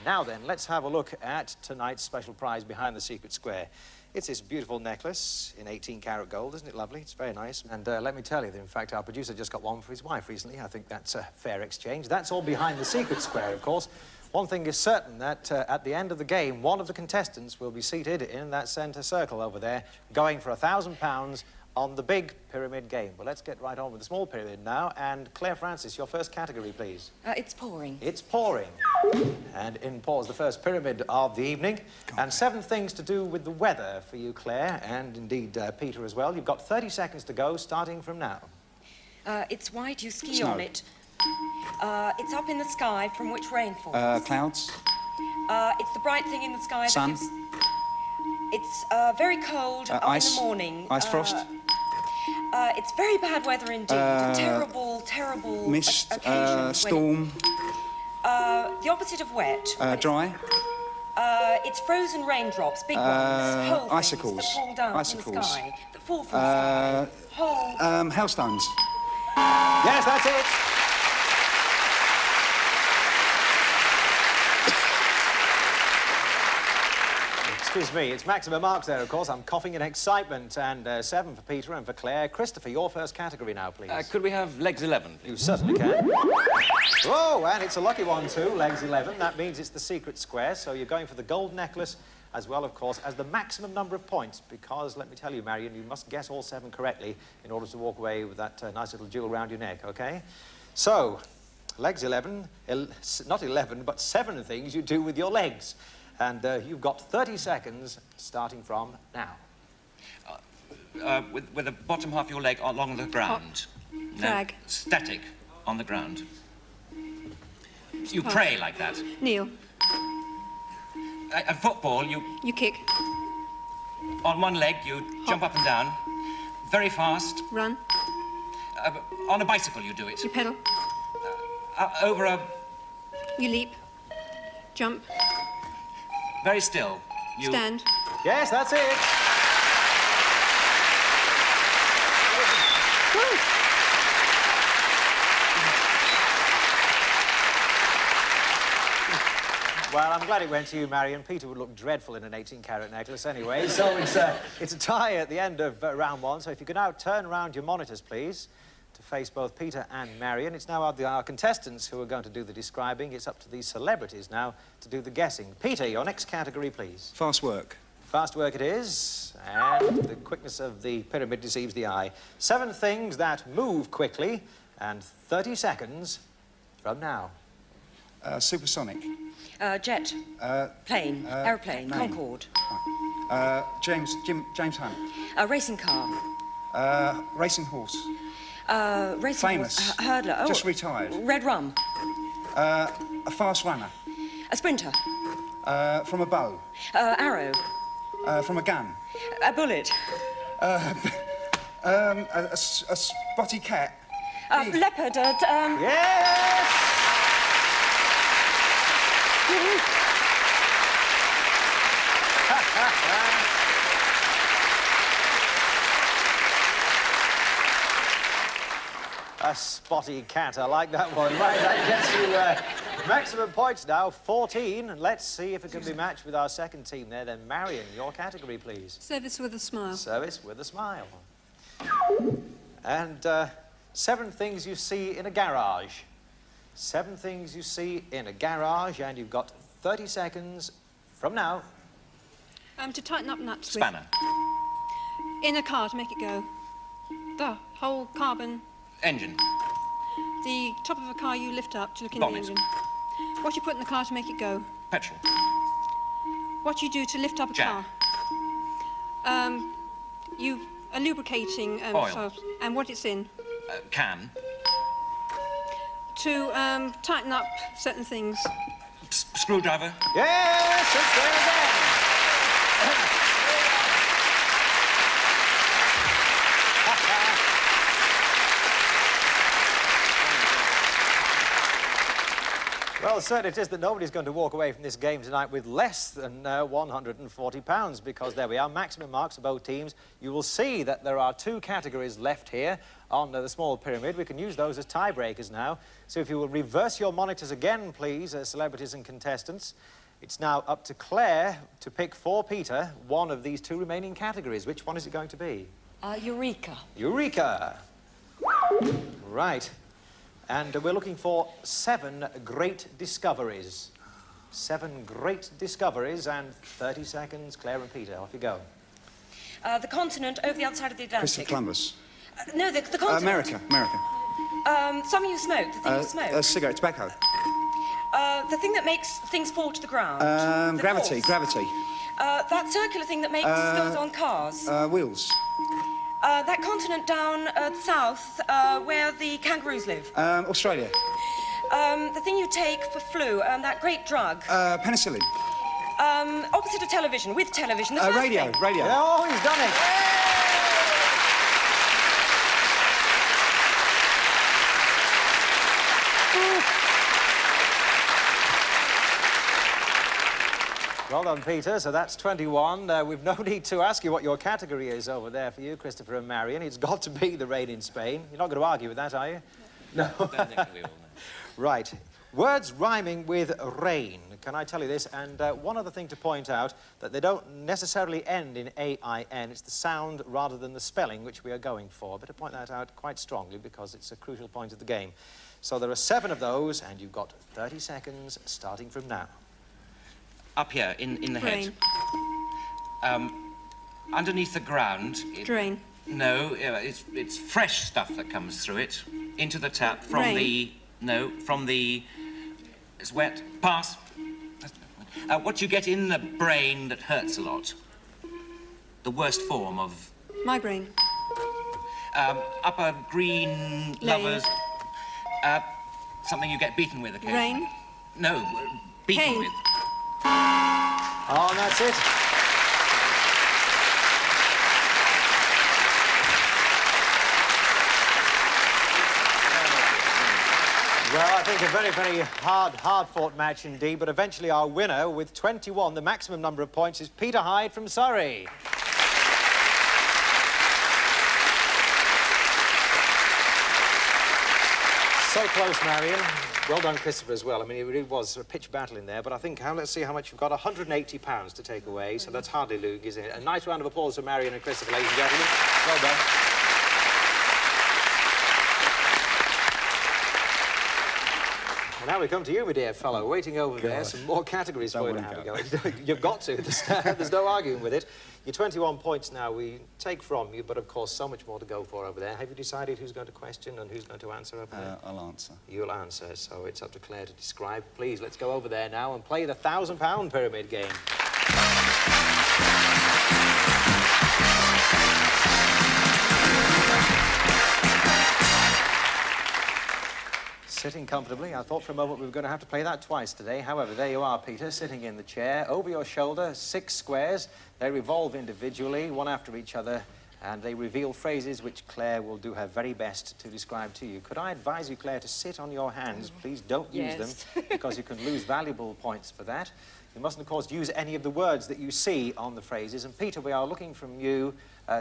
Now then, let's have a look at tonight's special prize behind the secret square. It's this beautiful necklace in 18-karat gold. Isn't it lovely? It's very nice. And let me tell you that, in fact, our producer just got one for his wife recently. I think that's a fair exchange. That's all behind the secret square, of course. One thing is certain, that at the end of the game, one of the contestants will be seated in that centre circle over there, going for £1,000 on the big pyramid game. Well, let's get right on with the small pyramid now. And Claire Francis, your first category, please. It's pouring. It's pouring. And in pours the first pyramid of the evening. And 7 things to do with the weather for you, Claire, and indeed Peter as well. You've got 30 seconds to go, starting from now. It's white, you ski Snow. on it. It's up in the sky from which rain falls. Clouds. It's the bright thing in the sky Sun. that gives... It's very cold Ice. in the morning. Ice frost. It's very bad weather indeed. Terrible, terrible Mist. occasions Storm. the opposite of wet. Dry. It's frozen raindrops, big ones, whole Icicles. things that fall down from the Icicles. sky, that fall from the sky. Whole... Hailstones. Yes, that's it. Excuse me, it's maximum marks there, of course. I'm coughing in excitement. And 7 for Peter and for Claire. Christopher, your first category now, please. Could we have legs 11? You certainly can. Oh, and it's a lucky one, too, legs 11. That means it's the secret square, so you're going for the gold necklace as well, of course, as the maximum number of points, because, let me tell you, Marion, you must guess all 7 correctly in order to walk away with that nice little jewel round your neck, OK? So, legs 11, not 11, but 7 things you do with your legs. And you've got 30 seconds starting from now. With the bottom half of your leg along the ground. No, Drag. static on the ground. You pray like that. Kneel. At football, you kick. On one leg, you jump up and down. Very fast. Run. On a bicycle, you do it. You pedal. Over a... You leap. Jump. Very still. You... Stand. Yes, that's it. Well, I'm glad it went to you, Marion. Peter would look dreadful in an 18-carat necklace anyway. So it's a tie at the end of round 1. So if you could now turn around your monitors, please, to face both Peter and Marion. It's now our contestants who are going to do the describing. It's up to these celebrities now to do the guessing. Peter, your next category, please. Fast work. Fast work it is, and the quickness of the pyramid deceives the eye. 7 things that move quickly, and 30 seconds from now. Supersonic. Jet. Plane. Aeroplane. Plane. Concorde. James Hunt. Racing car. Racing horse. Racing Famous. horse. Hurdler. Oh, Just retired. Red rum. A fast runner. A sprinter. From a bow. Arrow. From a gun. A bullet. A spotty cat. Leopard. Yes! A spotty cat, I like that one. Right, that gets you maximum points now, 14. And let's see if it can be matched with our second team there. Then, Marion, your category, please. Service with a smile. Service with a smile. And 7 things you see in a garage. 7 things you see in a garage, and you've got 30 seconds from now. To tighten up nuts Spanner. with. In a car to make it go. The whole carbon. Engine. The top of a car you lift up to look in Bonnet. the engine. What you put in the car to make it go. Petrol. What you do to lift up a Jack. car. A lubricating Oil. salt. And what it's in. Can. To tighten up certain things. Screwdriver. Yes, it's there again. Well, certainly it is that nobody's going to walk away from this game tonight with less than £140, because there we are, maximum marks for both teams. You will see that there are 2 categories left here on the small pyramid. We can use those as tiebreakers now. So if you will reverse your monitors again, please, celebrities and contestants. It's now up to Claire to pick for Peter one of these 2 remaining categories. Which one is it going to be? Eureka. Eureka. Right. And we're looking for 7 great discoveries. 7 great discoveries, and 30 seconds. Claire and Peter, off you go. The continent over the other side of the Atlantic. Christopher Columbus. No, the continent. America. Something you smoke. The thing you smoke. A cigarette, tobacco. The thing that makes things fall to the ground. The Gravity. force. Gravity. That circular thing that makes goes on cars. Wheels. That continent down south where the kangaroos live. Australia. The thing you take for flu, that great drug. Penicillin. Opposite of television, with television. The first Radio. thing. Radio. Oh, he's done it. Well done, Peter. So that's 21. We've no need to ask you what your category is over there for you, Christopher and Marion. It's got to be the rain in Spain. You're not going to argue with that, are you? No. Right. Words rhyming with rain. Can I tell you this? And one other thing to point out, that they don't necessarily end in A-I-N. It's the sound rather than the spelling which we are going for. Better point that out quite strongly because it's a crucial point of the game. So there are 7 of those, and you've got 30 seconds starting from now. Up here, in the head. Underneath the ground... Drain. No, it's fresh stuff that comes through it. into the tap from Rain. the... No, from the... It's wet. Pass. What you get in the brain that hurts a lot. The worst form of... Migraine. Upper green Lane. lovers... something you get beaten with occasionally. Rain. No, beaten Cane. with. Oh, and that's it. Well, I think a very, very hard-fought match indeed, but eventually our winner with 21, the maximum number of points, is Peter Hyde from Surrey. So close, Marion. Well done, Christopher, as well. I mean, it really was a pitch battle in there, but I think, let's see how much you've got. £180 to take away, so that's hardly losing, is it? A nice round of applause for Marion and Christopher, ladies and gentlemen. Well done. And now we come to you, my dear fellow, waiting over there. Some more categories for you to have a go. You've got to. There's no arguing with it. Your 21 points now we take from you, but of course so much more to go for over there. Have you decided who's going to question and who's going to answer over there? I'll answer. You'll answer, so it's up to Claire to describe. Please, let's go over there now and play the £1,000 pyramid game. Sitting comfortably. I thought for a moment we were going to have to play that twice today. However, there you are, Peter, sitting in the chair. Over your shoulder, 6 squares. They revolve individually, one after each other, and they reveal phrases which Claire will do her very best to describe to you. Could I advise you, Claire, to sit on your hands? Please don't use them, because you can lose valuable points for that. You mustn't, of course, use any of the words that you see on the phrases. And, Peter, we are looking from you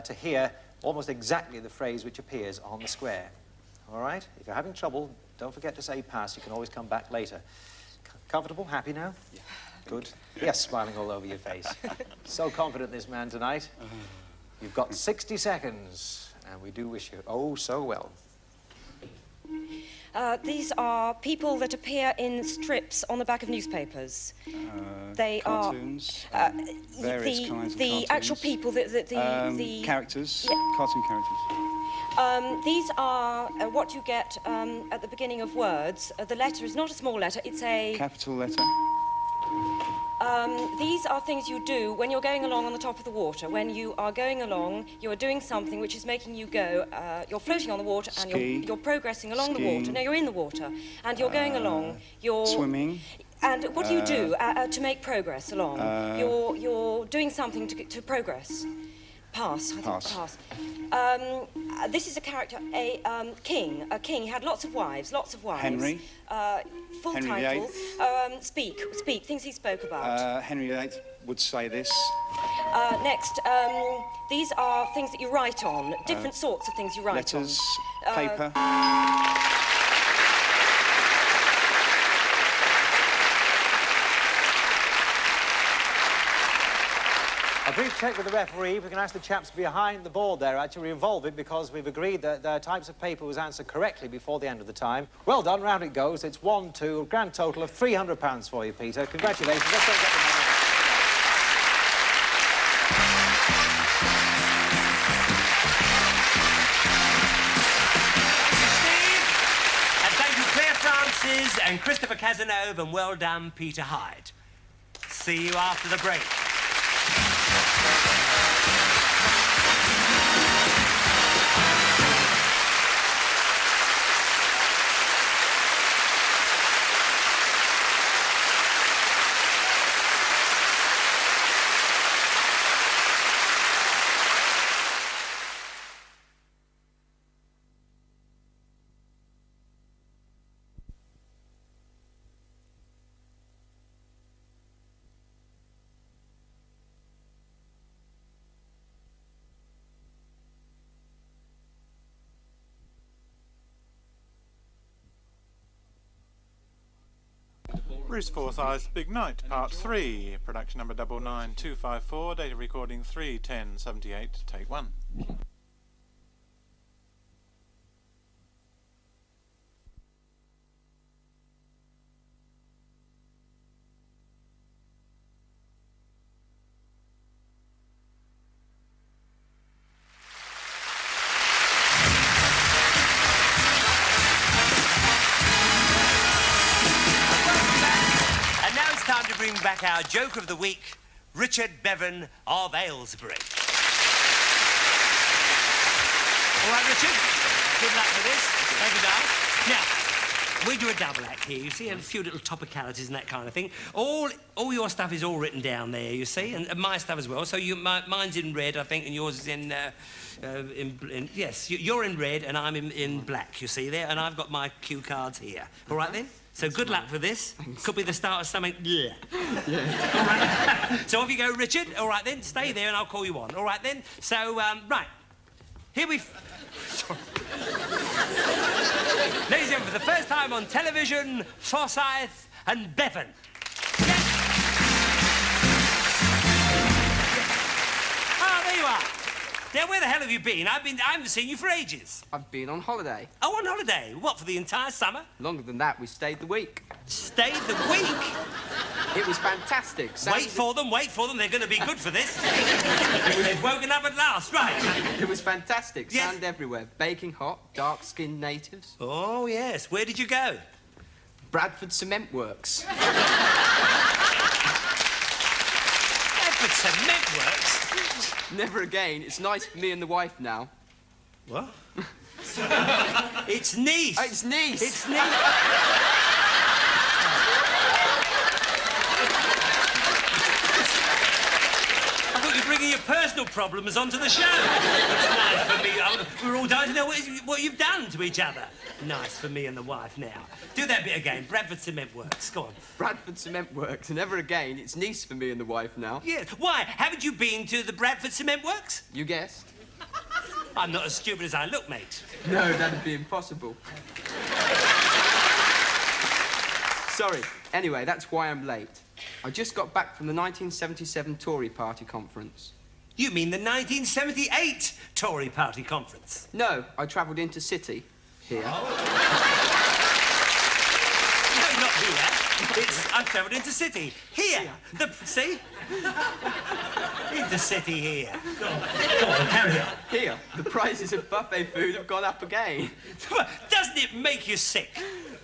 to hear almost exactly the phrase which appears on the square. All right? If you're having trouble, don't forget to say pass. You can always come back later. Comfortable? Happy now? Yeah. Good. Yes, smiling all over your face. So confident, this man, tonight. You've got 60 seconds, and we do wish you oh so well. These are people that appear in strips on the back of newspapers. They cartoons, are various kinds of the cartoons. actual people. The characters, yeah. cartoon characters. These are what you get at the beginning of words. The letter is not a small letter; it's a capital letter. These are things you do when you're going along on the top of the water. When you are going along, you are doing something which is making you go. You're floating on the water and you're progressing along the water. No, you're in the water and you're going along. You're swimming. And what do you do to make progress along? You're doing something to progress. Pass. I think pass. This is a character, a king. A king. He had lots of wives. Henry. Full Henry title. VIII. Speak. Things he spoke about. Henry VIII would say this. Next, these are things that you write on. Different sorts of things you write letters, on. paper. A brief check with the referee. We can ask the chaps behind the board there actually revolve it, because we've agreed that the types of paper was answered correctly before the end of the time. Well done, round it goes. It's 1-2, a grand total of £300 for you, Peter. Congratulations. Let's go and get the money. And thank you, Claire Francis and Christopher Cazenove, and well done, Peter Hyde. See you after the break. Bruce Forsyth's Big Night, Part 3, production number 99254, data recording 3/10/78, take 1. back our Joker of the Week, Richard Bevan of Aylesbury. All right, Richard? Good luck with this. Thank you, darling. Now, we do a double act here, you see, and a few little topicalities and that kind of thing. All your stuff is all written down there, you see, and my stuff as well. So mine's in red, I think, and yours is in yes, you're in red and I'm in black, you see there, and I've got my cue cards here. All right, then? So good luck for this. Thanks. Could be the start of something. Yeah. All right. So off you go, Richard. All right, then. Stay there and I'll call you on. All right, then. So, right. Here we... Ladies and gentlemen, for the first time on television, Forsyth and Bevan. Yes. Ah, there you are. Now, where the hell have you been? I haven't seen you for ages. I've been on holiday. Oh, on holiday? What, for the entire summer? Longer than that, we stayed the week. Stayed the week? It was fantastic. Wait for them. They're going to be good for this. They've woken up at last, right. It was fantastic. Yes. Sand everywhere. Baking hot, dark-skinned natives. Oh, yes. Where did you go? Bradford Cement Works. Bradford Cement Works? Never again. It's nice for me and the wife now. What? It's Nice. Oh, it's Nice. It's Nice. I thought you were bringing your personal problems onto the show. It's nice for me. We're all dying to know what you've done to each other. Nice for me and the wife now. Do that bit again. Bradford Cement Works. Go on. Bradford Cement Works. Never again. It's Nice for me and the wife now. Yes. Why? Haven't you been to the Bradford Cement Works? You guessed. I'm not as stupid as I look, mate. No, that'd be impossible. Sorry. Anyway, that's why I'm late. I just got back from the 1977 Tory Party conference. You mean the 1978 Tory Party conference? No, I travelled into City. Here. Oh. No, not here. I've travelled into City. Here. See? Into City here. Go on, carry on. Here. The prices of buffet food have gone up again. Doesn't it make you sick?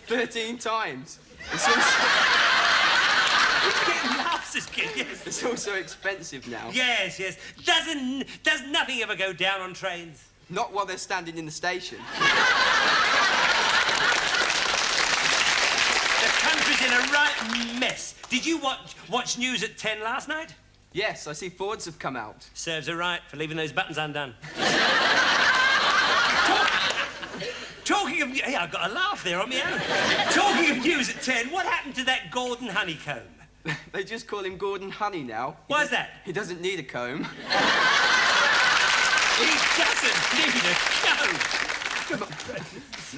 13 times. It's also... Getting laughs, this kid, yes. It's also expensive now. Yes, yes. Does nothing ever go down on trains? Not while they're standing in the station. The country's in a right mess. Did you watch news at 10 last night? Yes, I see Fords have come out. Serves her right for leaving those buttons undone. Talking of... Hey, I got a laugh there on my own. Talking of news at 10, what happened to that Gordon Honeycomb? They just call him Gordon Honey now. Why is that? He doesn't need a comb. He doesn't need a comb.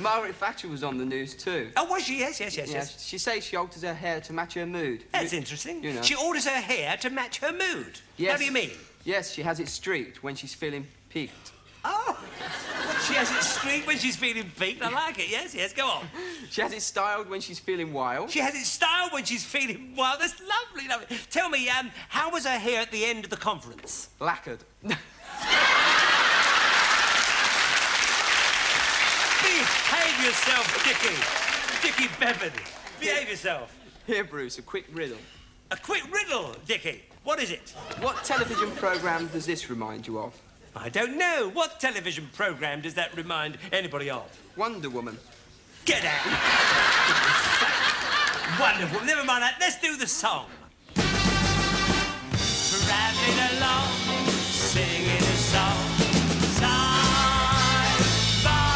Margaret Thatcher was on the news too. Oh, was she? Yes. She says she alters her hair to match her mood. That's interesting. You know. She alters her hair to match her mood. Yes. How do you mean? Yes, she has it streaked when she's feeling peaked. Oh. She has it streaked when she's feeling peaked. I like it. Yes, go on. She has it styled when she's feeling wild. She has it styled when she's feeling wild. That's lovely. Tell me, how was her hair at the end of the conference? Lacquered. Behave yourself, Dickie Bevan. Behave yourself. Here, Bruce, a quick riddle. A quick riddle, Dickie. What is it? What television programme does this remind you of? I don't know. What television programme does that remind anybody of? Wonder Woman. Get out! Wonderful. Never mind that. Let's do the song. Travelling along, singing a song. Side by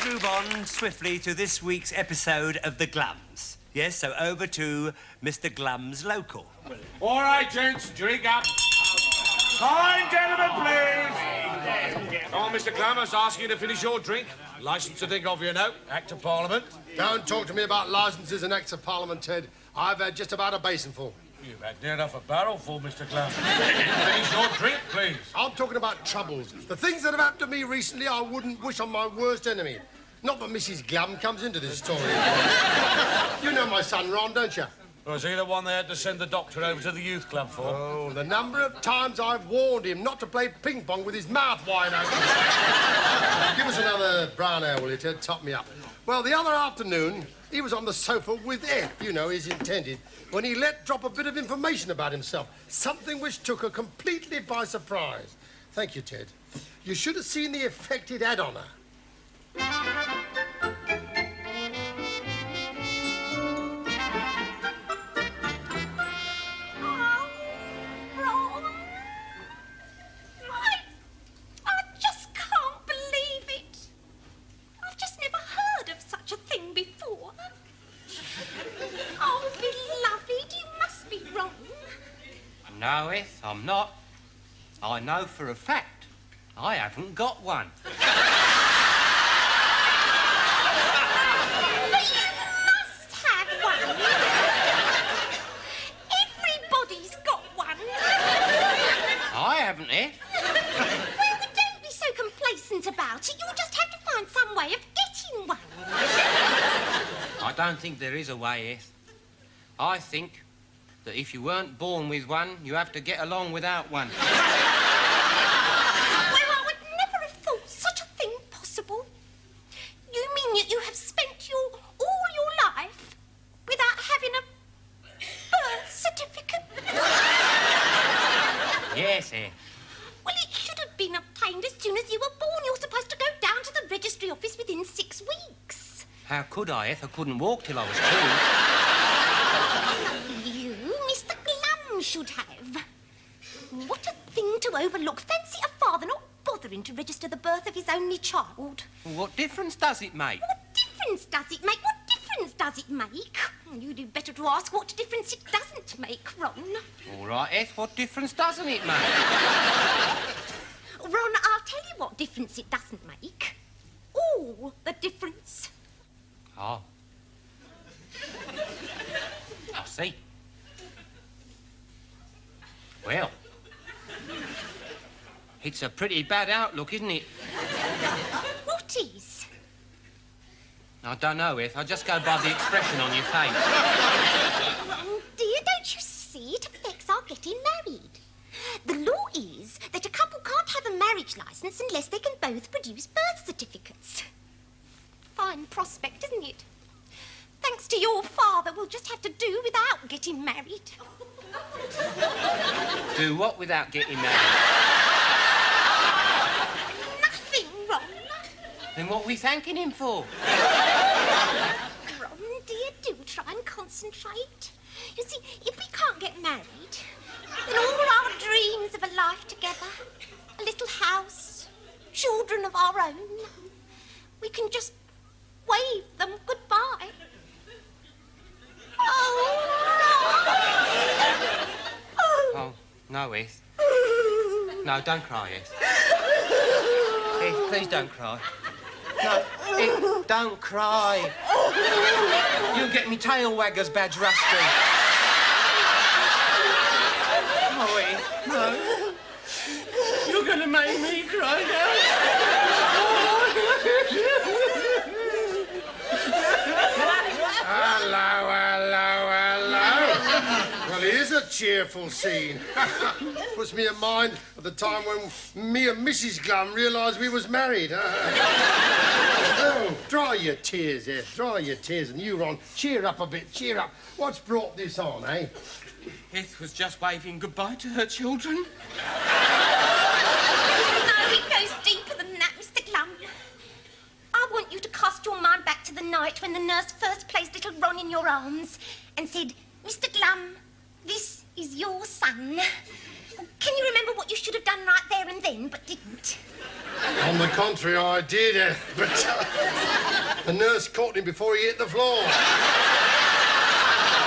move on swiftly to this week's episode of The Glums. Yes, so over to Mr. Glum's local. All right, gents, drink up. Fine, gentlemen, please. Oh, Mr. Glum, I was asking you to finish your drink. Licence to drink off your note. Act of Parliament. Don't talk to me about licences and acts of Parliament, Ted. I've had just about a basinful. You've had near enough a barrel full, Mr. Glum. Finish your drink, please. I'm talking about troubles. The things that have happened to me recently I wouldn't wish on my worst enemy. Not that Mrs. Glum comes into this story. You know my son, Ron, don't you? Was he the one they had to send the doctor over to the youth club for? Oh, the number of times I've warned him not to play ping-pong with his mouth wide open. Give us another brown ale, will you, Ted? Top me up. Well, the other afternoon, he was on the sofa with F, you know, his intended, when he let drop a bit of information about himself, something which took her completely by surprise. Thank you, Ted. You should have seen the effect it had on her. No, Eth, I'm not. I know for a fact I haven't got one. But you must have one. Everybody's got one. I haven't, Eth. Well, don't be so complacent about it. You'll just have to find some way of getting one. I don't think there is a way, Eth. I think that if you weren't born with one, you have to get along without one. Well, I would never have thought such a thing possible. You mean that you have spent all your life without having a birth certificate? Yes, Eth. Well, it should have been obtained as soon as you were born. You're supposed to go down to the registry office within 6 weeks. How could I, Eth? I couldn't walk till I was 2. You, Mr. Glum, should have. What a thing to overlook. Fancy a father not bothering to register the birth of his only child. Well, what difference does it make? What difference does it make? What difference does it make? You do better to ask what difference it doesn't make, Ron. All right, Eth, what difference doesn't it make? Ron, I'll tell you what difference it doesn't make. All the difference. Oh. I see. Well, it's a pretty bad outlook, isn't it? What is? I don't know, Eth. I just go by the expression on your face. Ron, dear, don't you see it affects our getting married? The law is that a couple can't have a marriage licence unless they can both produce birth certificates. Fine prospect, isn't it? Thanks to your father, we'll just have to do without getting married. Do what without getting married? Nothing, Ron. Then what are we thanking him for? Ron, dear, do try and concentrate. You see, if we can't get married, then all our dreams of a life together, a little house, children of our own, we can just wave them goodbye. Oh, no, Eth. No, don't cry, Eth. Eth, please don't cry. No, Eth, don't cry. You'll get me tail wagger's badge rusty. Oh, Eth, no. You're going to make me cry now. Hello, hello, hello. Well, here's a cheerful scene. Puts me in mind of the time when me and Mrs. Glum realised we was married. Oh, dry your tears, Ed. Dry your tears. And you, Ron, cheer up a bit, cheer up. What's brought this on, eh? Eth was just waving goodbye to her children. No, it goes deeper than that, Mr. Glum. I want you to cast your mind back to the night when the nurse first placed little Ron in your arms and said, Mr. Glum, this is your son. Can you remember what you should have done right there and then, but didn't? On the contrary, I did, but the nurse caught him before he hit the floor.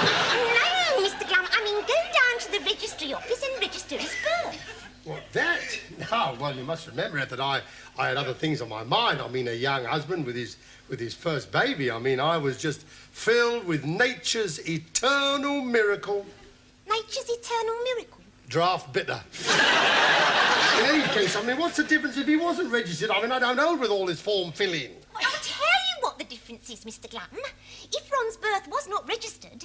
No, Mr. Glum, I mean, go down to the registry office and register his birth. What, that? Oh, well, you must remember, Ed, that I had other things on my mind. I mean, a young husband with his first baby. I mean, I was just filled with nature's eternal miracle. Nature's eternal miracle? Draft bitter. In any case, I mean, what's the difference if he wasn't registered? I mean, I don't hold with all this form filling. Well, I'll tell you differences, Mr. Glum. If Ron's birth was not registered,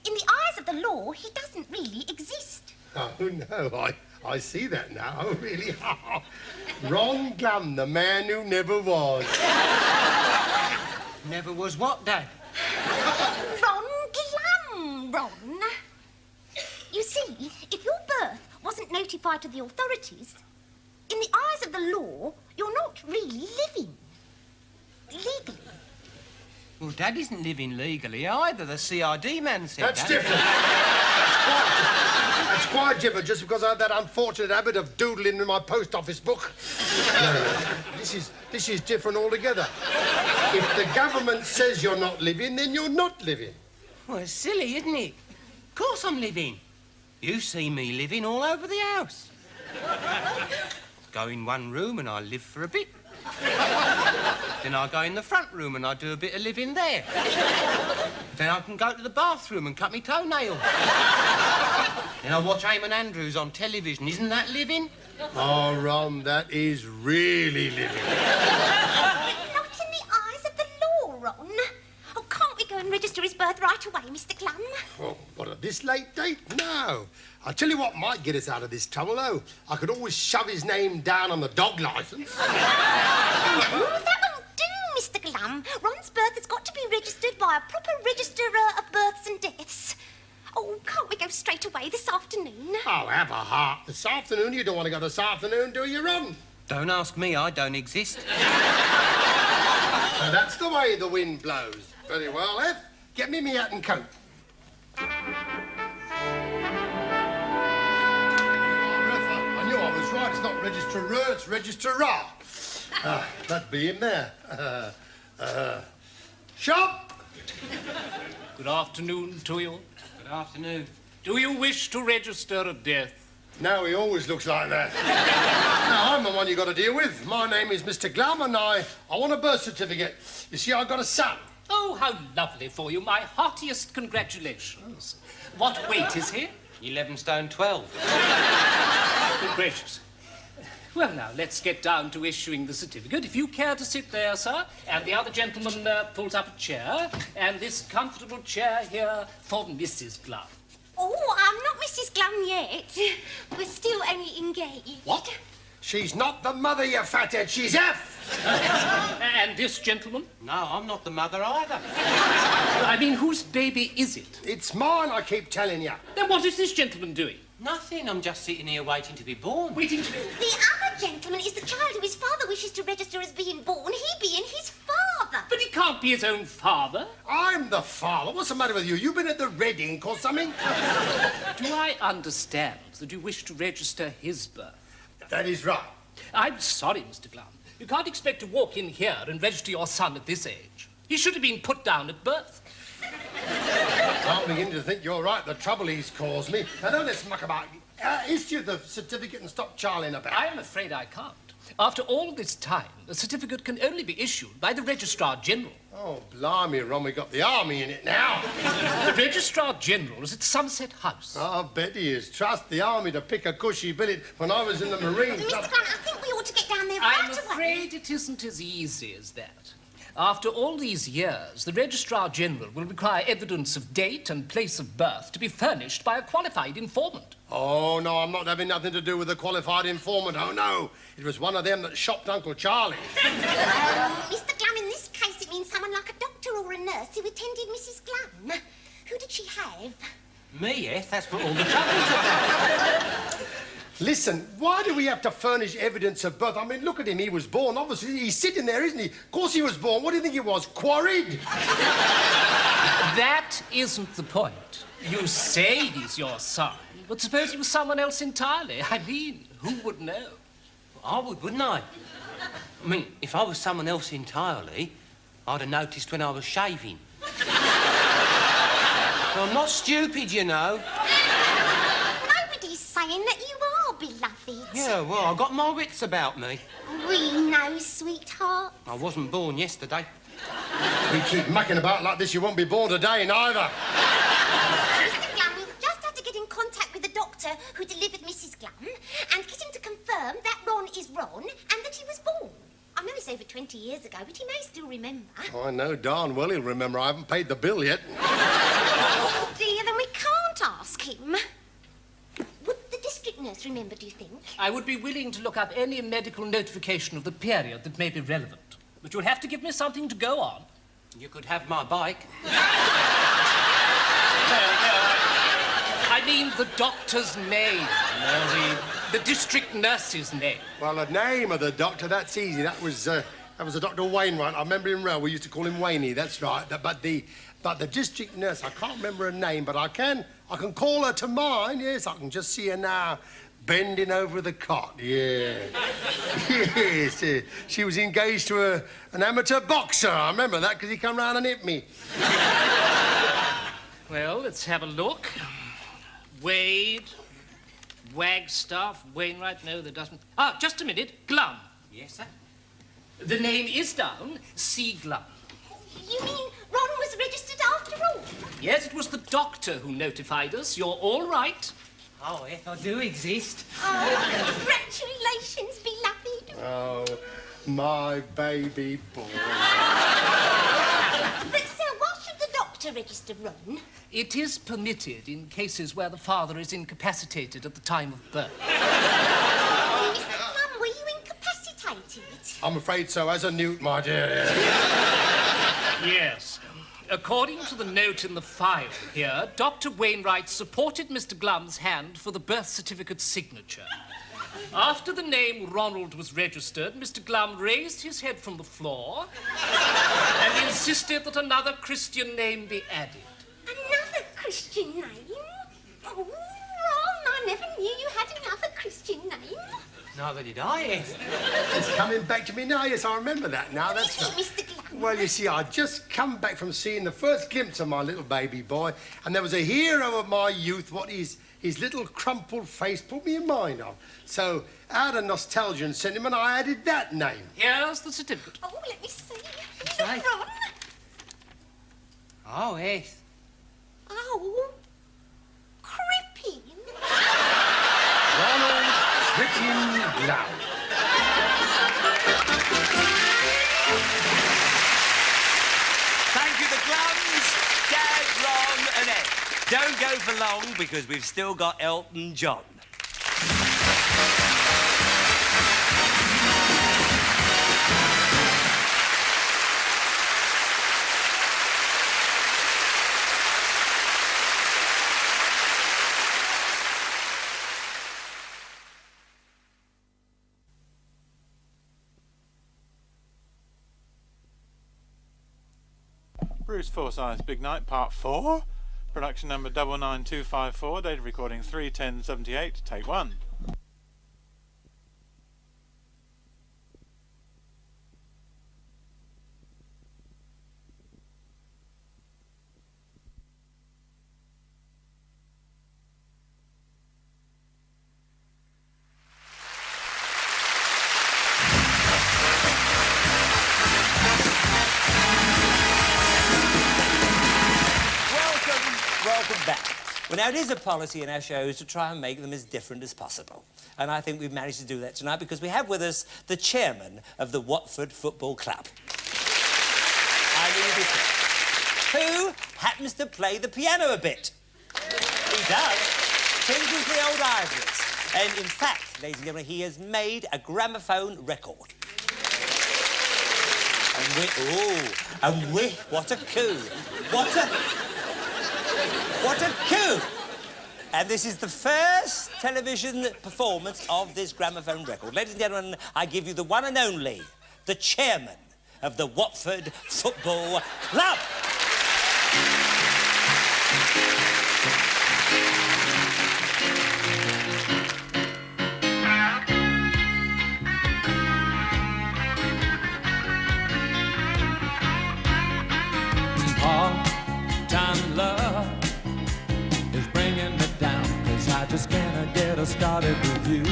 in the eyes of the law, he doesn't really exist. Oh, no, I see that now, oh, really. Ron Glum, the man who never was. Never was what, Dad? Ron Glum, Ron. You see, if your birth wasn't notified to the authorities, in the eyes of the law, you're not really living. Legally. Well, Dad isn't living legally either. The CRD man said That's that. different. That's quite different, just because I have that unfortunate habit of doodling in my post office book. No, this is different altogether. If the government says you're not living, then you're not living. Well, it's silly, isn't it? Of course I'm living. You see me living all over the house. Go in one room and I live for a bit. Then I go in the front room and I do a bit of living there. Then I can go to the bathroom and cut my toenail. Then I watch Eamon Andrews on television. Isn't that living? Oh, Ron, that is really living. Not in the eyes of the law, Ron. Oh, can't we go and register his birth right away, Mr. Glum? Oh, what, at this late date? No. I'll tell you what might get us out of this trouble, though. I could always shove his name down on the dog licence. Oh, that won't do, Mr. Glum. Ron's birth has got to be registered by a proper registerer of births and deaths. Oh, can't we go straight away this afternoon? Oh, have a heart. This afternoon? You don't want to go this afternoon, do you, Ron? Don't ask me, I don't exist. So that's the way the wind blows. Very well, Eth. Get me hat and coat. I knew I was right. It's not registrar, it's registrar. That'd be him there. Shop! Good afternoon to you. Good afternoon. Do you wish to register a death? No, he always looks like that. No, I'm the one you got to deal with. My name is Mr. Glum, and I want a birth certificate. You see, I've got a son. Oh, how lovely for you. My heartiest congratulations. What weight is he? 11 stone 12. Good gracious. Well, now, let's get down to issuing the certificate. If you care to sit there, sir, and the other gentleman pulls up a chair, and this comfortable chair here for Mrs. Glum. Oh, I'm not Mrs. Glum yet. We're still only engaged. What? She's not the mother, you fathead. She's F. And this gentleman? No, I'm not the mother either. I mean, whose baby is it? It's mine, I keep telling you. Then what is this gentleman doing? Nothing. I'm just sitting here waiting to be born. Waiting to be... The other gentleman is the child who his father wishes to register as being born, he being his father. But he can't be his own father. I'm the father. What's the matter with you? You been at the Red Ink or something? Do I understand that you wish to register his birth? That is right. I'm sorry, Mr. Glum. You can't expect to walk in here and register your son at this age. He should have been put down at birth. I'm beginning to think you're right. The trouble he's caused me. Now, don't let's muck about. Issue the certificate and stop charling about. I'm afraid I can't. After all this time, the certificate can only be issued by the Registrar General. Oh, blimey, Ron, we got the army in it now. The Registrar General is at Somerset House. Oh, I bet he is. Trust the army to pick a cushy billet when I was in the Marines. Mr. Glum, I think we ought to get down there right I'm afraid it isn't as easy as that. After all these years, the Registrar General will require evidence of date and place of birth to be furnished by a qualified informant. Oh, no, I'm not having nothing to do with a qualified informant. Oh, no. It was one of them that shopped Uncle Charlie. Mr. Glum, in this case, it means someone like a doctor or a nurse who attended Mrs. Glum. Who did she have? Me, yes? That's what all the trouble's about. Listen, why do we have to furnish evidence of birth? I mean, look at him. He was born. Obviously, he's sitting there, isn't he? Of course he was born. What do you think he was? Quarried? That isn't the point. You say he's your son, but suppose he was someone else entirely. I mean, who would know? I would, wouldn't I? I mean, if I was someone else entirely, I'd have noticed when I was shaving. I'm not stupid, you know. Nobody's saying that you are, beloved. Yeah, well, I've got my wits about me. We know, sweetheart. I wasn't born yesterday. We keep mucking about like this, you won't be born today, neither. Mr. Glum, we'll just have to get in contact with the doctor who delivered Mrs. Glum and get him to confirm that Ron is Ron and that he was born. I know it's over 20 years ago, but he may still remember. Oh, I know darn well he'll remember. I haven't paid the bill yet. Oh, dear, then we can't ask him. Would the district nurse remember, do you think? I would be willing to look up any medical notification of the period that may be relevant. But you'll have to give me something to go on. You could have my bike. I mean the doctor's name. No, the district nurse's name. Well, the name of the doctor, that's easy. That was a Dr. Wainwright. I remember him well. We used to call him Waynie, that's right. But the district nurse, I can't remember her name, but I can call her to mind. Yes, I can just see her now, bending over the cot. Yeah. Yes, she was engaged to an amateur boxer. I remember that because he come round and hit me. Well, let's have a look. Wade, Wagstaff, Wainwright. No, there doesn't. Ah, just a minute. Glum. Yes, sir? The name is down. C. Glum. You mean Ron was registered after all? Yes, it was the doctor who notified us. You're all right. Oh, yes, I do exist. Oh, congratulations, beloved. Oh, my baby boy. But, sir, why should the doctor register Ron? It is permitted in cases where the father is incapacitated at the time of birth. Mr. Plum, were you incapacitated? I'm afraid so, as a newt, my dear. Yes. According to the note in the file here, Dr. Wainwright supported Mr. Glum's hand for the birth certificate signature. After the name Ronald was registered, Mr. Glum raised his head from the floor and insisted that another Christian name be added. Another Christian name? Oh, Ron, I never knew you had another Christian name. Neither did I, yes. It's coming back to me now. Yes, I remember that now. That's right. Mr. Glum? Well, you see, I'd just come back from seeing the first glimpse of my little baby boy, and there was a hero of my youth, what his little crumpled face put me in mind of. So, out of nostalgia and sentiment, I added that name. Here's the certificate. Oh, let me see. Right. Ron. Oh, yes. Oh, Crippin. Ronald Crippin Glum. Thank you, the Glums, Dad, Ron and Ed. Don't go for long because we've still got Elton John. Bruce Forsyth's Big Night, Part 4. Production number 99254, date of recording 3/10/78, take 1. Welcome back. Well, now, it is a policy in our shows to try and make them as different as possible. And I think we've managed to do that tonight because we have with us the chairman of the Watford Football Club. Who happens to play the piano a bit. He does. Tinkles the old ivories. And, in fact, ladies and gentlemen, he has made a gramophone record. What a coup. What a coup! And this is the first television performance of this gramophone record. Ladies and gentlemen, I give you the one and only, the chairman of the Watford Football Club. Part-time love is bringing me down, 'cause I just can't get started with you.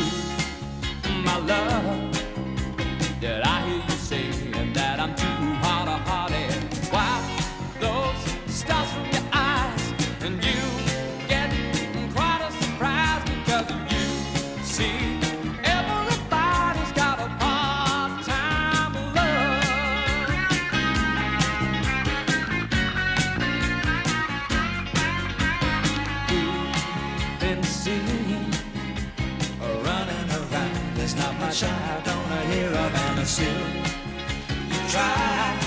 My love, did I hear you say that I'm too hard-hearted? Wipe those stars from your eyes, and you get quite a surprise because you see everybody's got a part-time a sip. You try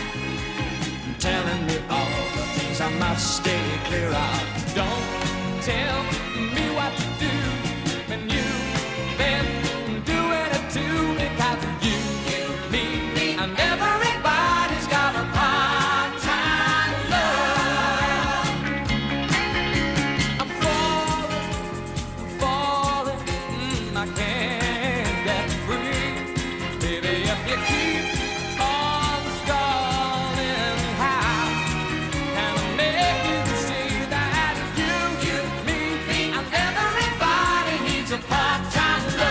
telling me all the things I must stay clear of. Don't tell me what to do when you've been doing it too, because you, me, and everybody's got a part-time love. I'm falling, I can't get free. Baby, if you keep on stalling, how can I make you see that you, me, and everybody needs a part-time love?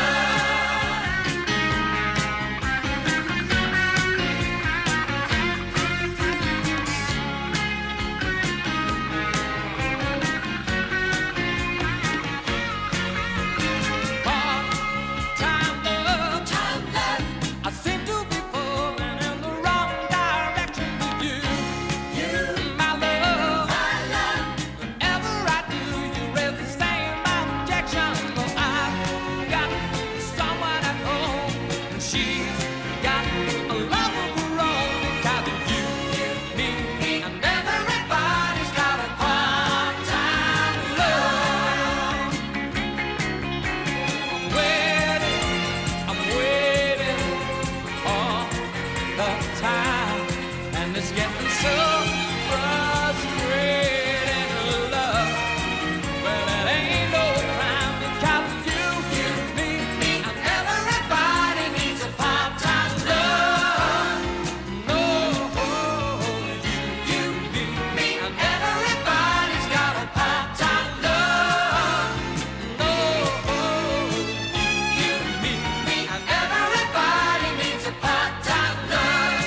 Part-time love, I seem to be falling in the wrong direction with you. My love, whenever I do, you raise the same objection. Well, I've got someone at home, and she's got a love of her own. Because of you, me, and everybody's got a part-time love. I'm waiting all the time, and it's getting so frustrating, love. Well, it ain't no crime, because you, me, and everybody needs a part-time love. No, you, me, and everybody's got a part-time love. No, you, me, and everybody needs a part-time love.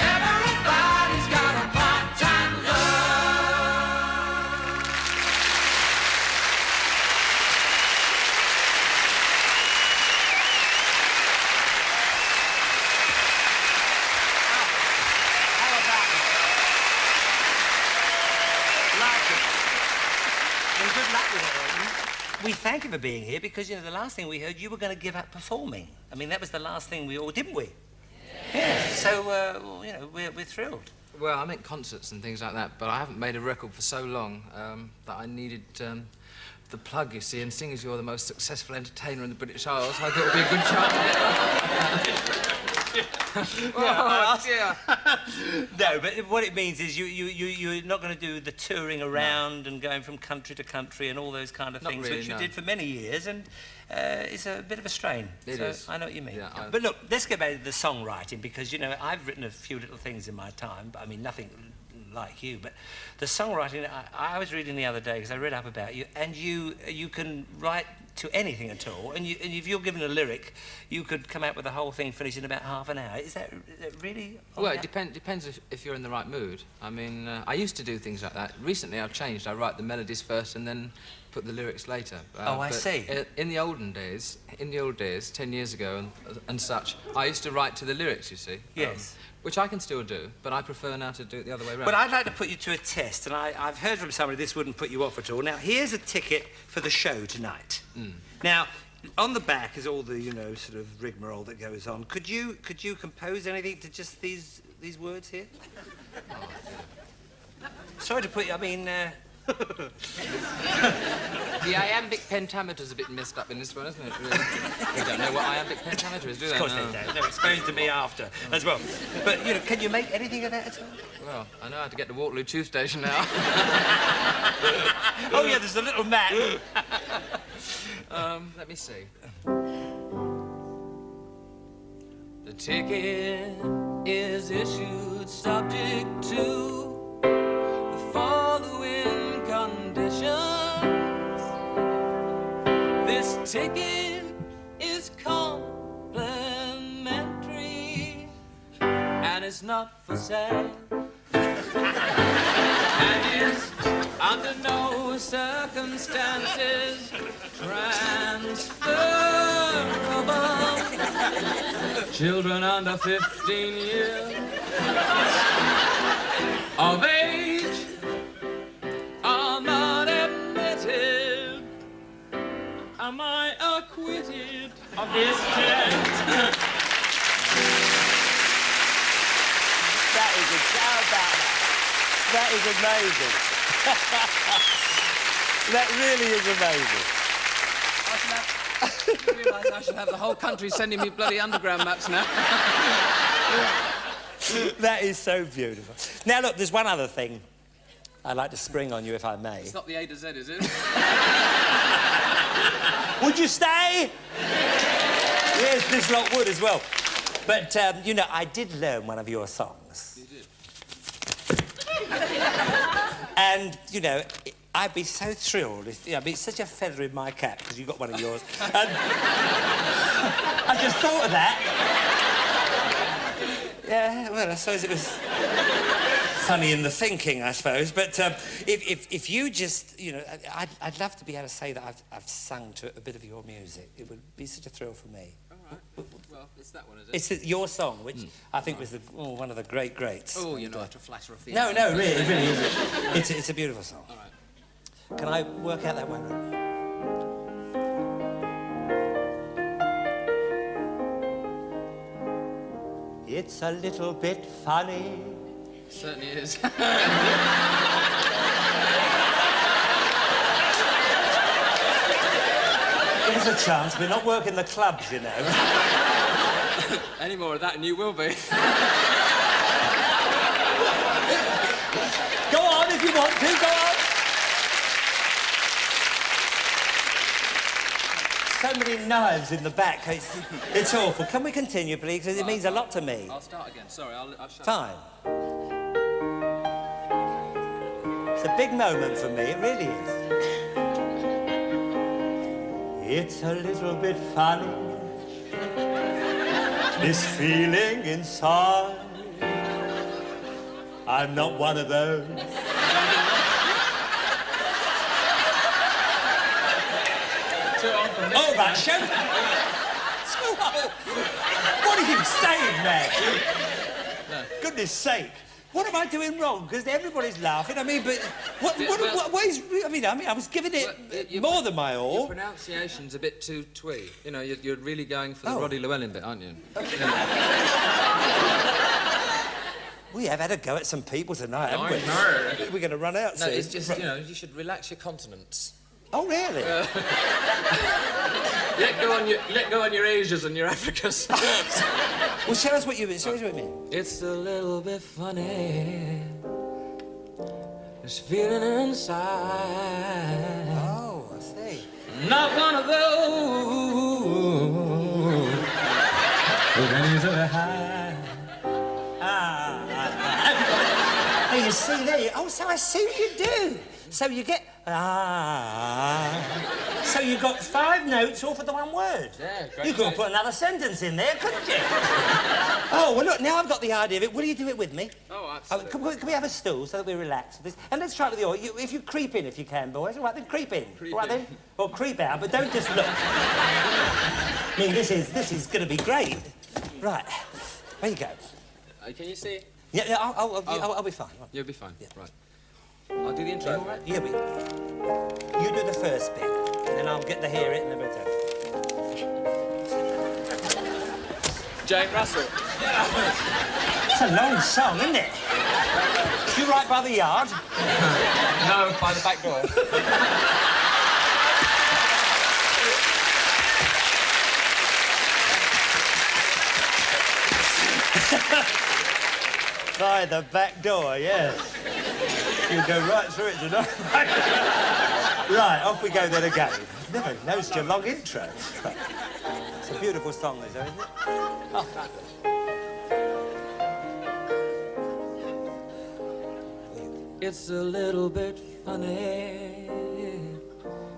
Everybody's got a part-time love. How about it? Like it. And good luck with it, Elton. We thank you for being here because, you know, the last thing we heard, you were going to give up performing. I mean, that was the last thing we all, didn't we? Yeah. So, well, you know, we're thrilled. Well, I make concerts and things like that, but I haven't made a record for so long that I needed the plug, you see, and seeing as you're the most successful entertainer in the British Isles, I thought it would be a good chance. Oh, dear. No, but what it means is you're not going to do the touring around and going from country to country and all those kind of Not things, really, which no. you did for many years, and it's a bit of a strain. It So is. I know what you mean. Yeah, But look, let's get back to the songwriting, because, you know, I've written a few little things in my time, but I mean, nothing like you, but the songwriting, I was reading the other day, because I read up about you, and you can write to anything at all, and if you're given a lyric, you could come out with the whole thing finished in about half an hour. Is that really? Well, it depends if you're in the right mood. I mean, I used to do things like that. Recently, I've changed. I write the melodies first and then put the lyrics later. Oh, I see. In the old days, 10 years ago and such, I used to write to the lyrics, you see. Yes. Which I can still do, but I prefer now to do it the other way around. But I'd like to put you to a test, and I've heard from somebody this wouldn't put you off at all. Now, here's a ticket for the show tonight. Now, on the back is all the, you know, sort of rigmarole that goes on. Could you compose anything to just these words here? Sorry to put you, I mean, The iambic pentameter's a bit messed up in this one, isn't it? Really? We don't know what iambic pentameter is, do they? Of course they don't. They'll explain to me after as well. But, you know, can you make anything of that at all? Well, I know how to get to Waterloo Tube Station now. Oh, yeah, there's a little map. Let me see. The ticket is issued subject to the following conditions. This ticket is complimentary and it's not for sale. And is under no circumstances transferable. Children under 15 years of age Am I acquitted of this test? That is how about that? That is amazing. That really is amazing. I realise I should have the whole country sending me bloody underground maps now. That is so beautiful. Now, look, there's one other thing I'd like to spring on you, if I may. It's not the A to Z, is it? Would you stay? Yes, this lot would as well. But, you know, I did learn one of your songs. You did? And, you know, I'd be so thrilled if... You know, I'd be such a feather in my cap because you got one of yours. And I just thought of that. Yeah, well, I suppose it was funny in the thinking, I suppose. But if you just, you know, I'd love to be able to say that I've sung to a bit of your music. It would be such a thrill for me. All right. Well, it's that one, is it? It's your song, which I think was one of the greats. Oh, you're not to flatter a feeling. No, really, it really is. It's a beautiful song. All right. Can I work out that one? It's a little bit funny. It certainly is. Give us a chance. We're not working the clubs, you know. Any more of that and you will be. Go on if you want to, go on. So many knives in the back. It's awful. Can we continue, please? Because it means a lot to me. I'll start again. Sorry, I'll shut Fine. It's a big moment for me. It really is. It's a little bit funny, this feeling inside. I'm not one of those. All right, show that. What are you saying, man? No. Goodness sake. What am I doing wrong? Because everybody's laughing. I mean, but what is... I mean, I was giving it more than my all. Your pronunciation's a bit too twee. You know, you're really going for the Roddy Llewellyn bit, aren't you? We have had a go at some people tonight, haven't we? No. We're going to run out soon. No, it's just, you know, you should relax your consonants. Oh, really? Let go on your Asias and your Africas. Well, show us what you mean. It's a little bit funny, this feeling inside. Oh, I see. Not one of those who can easily hide. Hey, you see there? Oh, so I see what you do. So you get... So you got 5 notes all for the one word. Yeah, great. You could have put another sentence in there, couldn't you? Oh, well, look, now I've got the idea of it. Will you do it with me? Oh, absolutely. Can we have a stool so that we relax with this? And let's try it with you. If you creep in, if you can, boys. All right, then creep in. Creep all right, in. then? Well, creep out, but don't just look. I mean, this is going to be great. Right. There you go. Can you see? Yeah, I'll be fine. You'll be fine. Yeah. Right. I'll do the intro. All right? Yeah, you do the first bit, and then I'll get to hear it, and then we'll do it. Jane Russell. It's a long song, isn't it? You right by the yard? No, by the back door. By the back door, yes. You go right through it, you know. Right, off we go then again. Never noticed your long intro. It's a beautiful song, this, isn't it? Oh, fabulous. It's a little bit funny,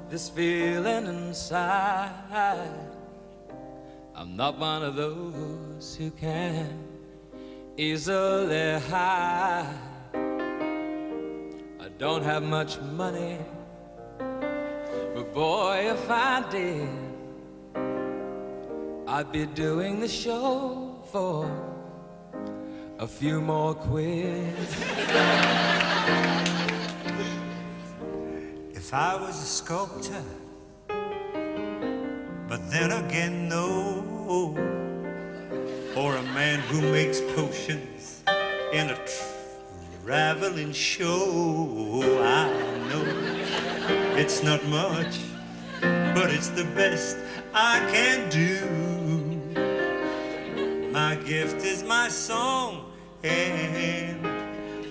this feeling inside. I'm not one of those who can easily hide. I don't have much money, but boy, if I did, I'd be doing the show for a few more quid. If I was a sculptor, But then again, no. Or a man who makes potions in a traveling show. I know it's not much, but it's the best I can do. My gift is my song, and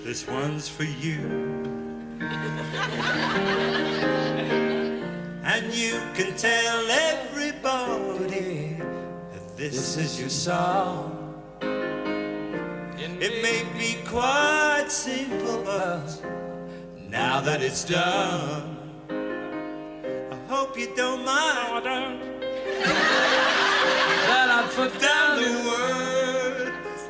this one's for you. And you can tell everybody that this is your song. It may be quite simple, but now that it's done, I hope you don't mind. No, I don't. That I put down the words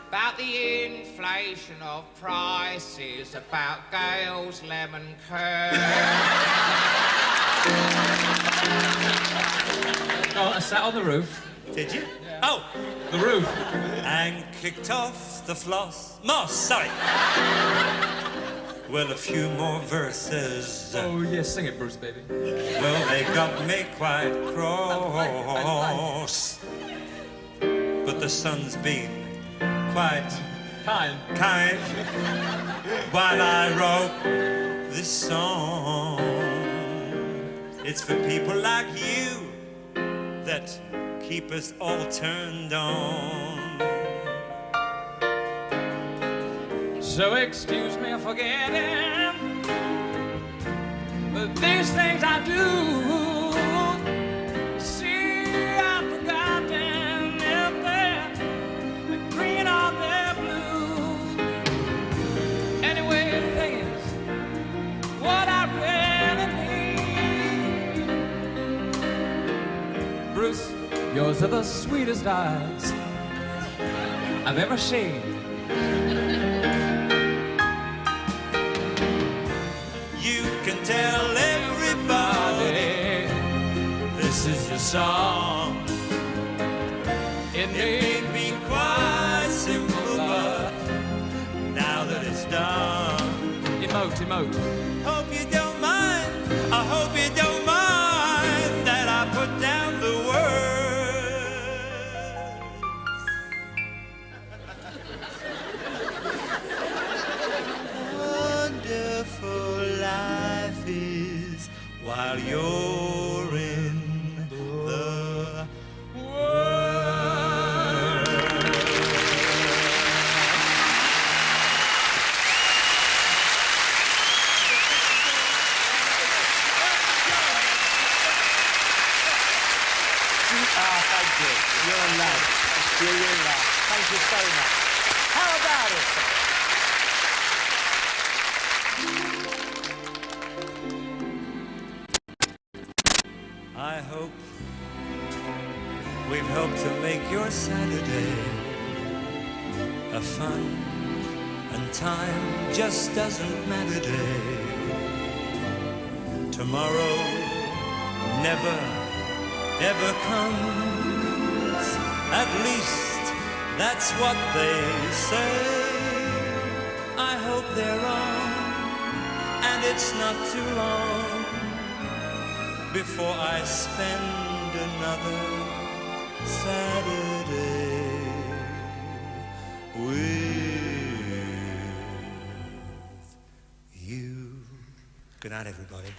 about the inflation of prices, about Gail's lemon curd. Oh, I sat on the roof. Did you? Yeah. Oh, the roof. And kicked off the moss, sorry. Well, a few more verses. Oh, yes, sing it, Bruce, baby. Well, they got me quite cross. But the sun's been quite kind while I wrote this song. It's for people like you that keep us all turned on. So excuse me for forgetting, but these things I do. See, I've forgotten if they're green or they're blue. Anyway, the thing is, what I really need. Bruce, yours are the sweetest eyes I've ever seen. Tell everybody this is your song. It may be quite simple, but now that it's done, emote. Hope you don't mind. I hope you don't mind that I put down the words. Wonderful life is while you're in the world. Thank you. You're a lad. You're a lad. Thank you so much. How about it? I hope we've helped to make your Saturday a fun and time just doesn't matter day. Tomorrow never ever comes, at least that's what they say. I hope they're wrong, and it's not too long before I spend another Saturday with you. Good night, everybody.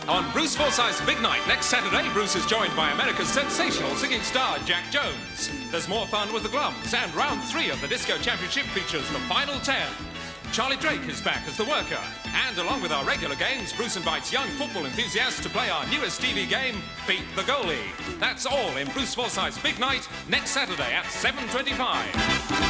On Bruce Forsyth's Big Night next Saturday, Bruce is joined by America's sensational singing star, Jack Jones. There's more fun with the Glums, and round 3 of the Disco Championship features the final 10. Charlie Drake is back as the worker. And along with our regular games, Bruce invites young football enthusiasts to play our newest TV game, Beat the Goalie. That's all in Bruce Forsyth's Big Night next Saturday at 7:25.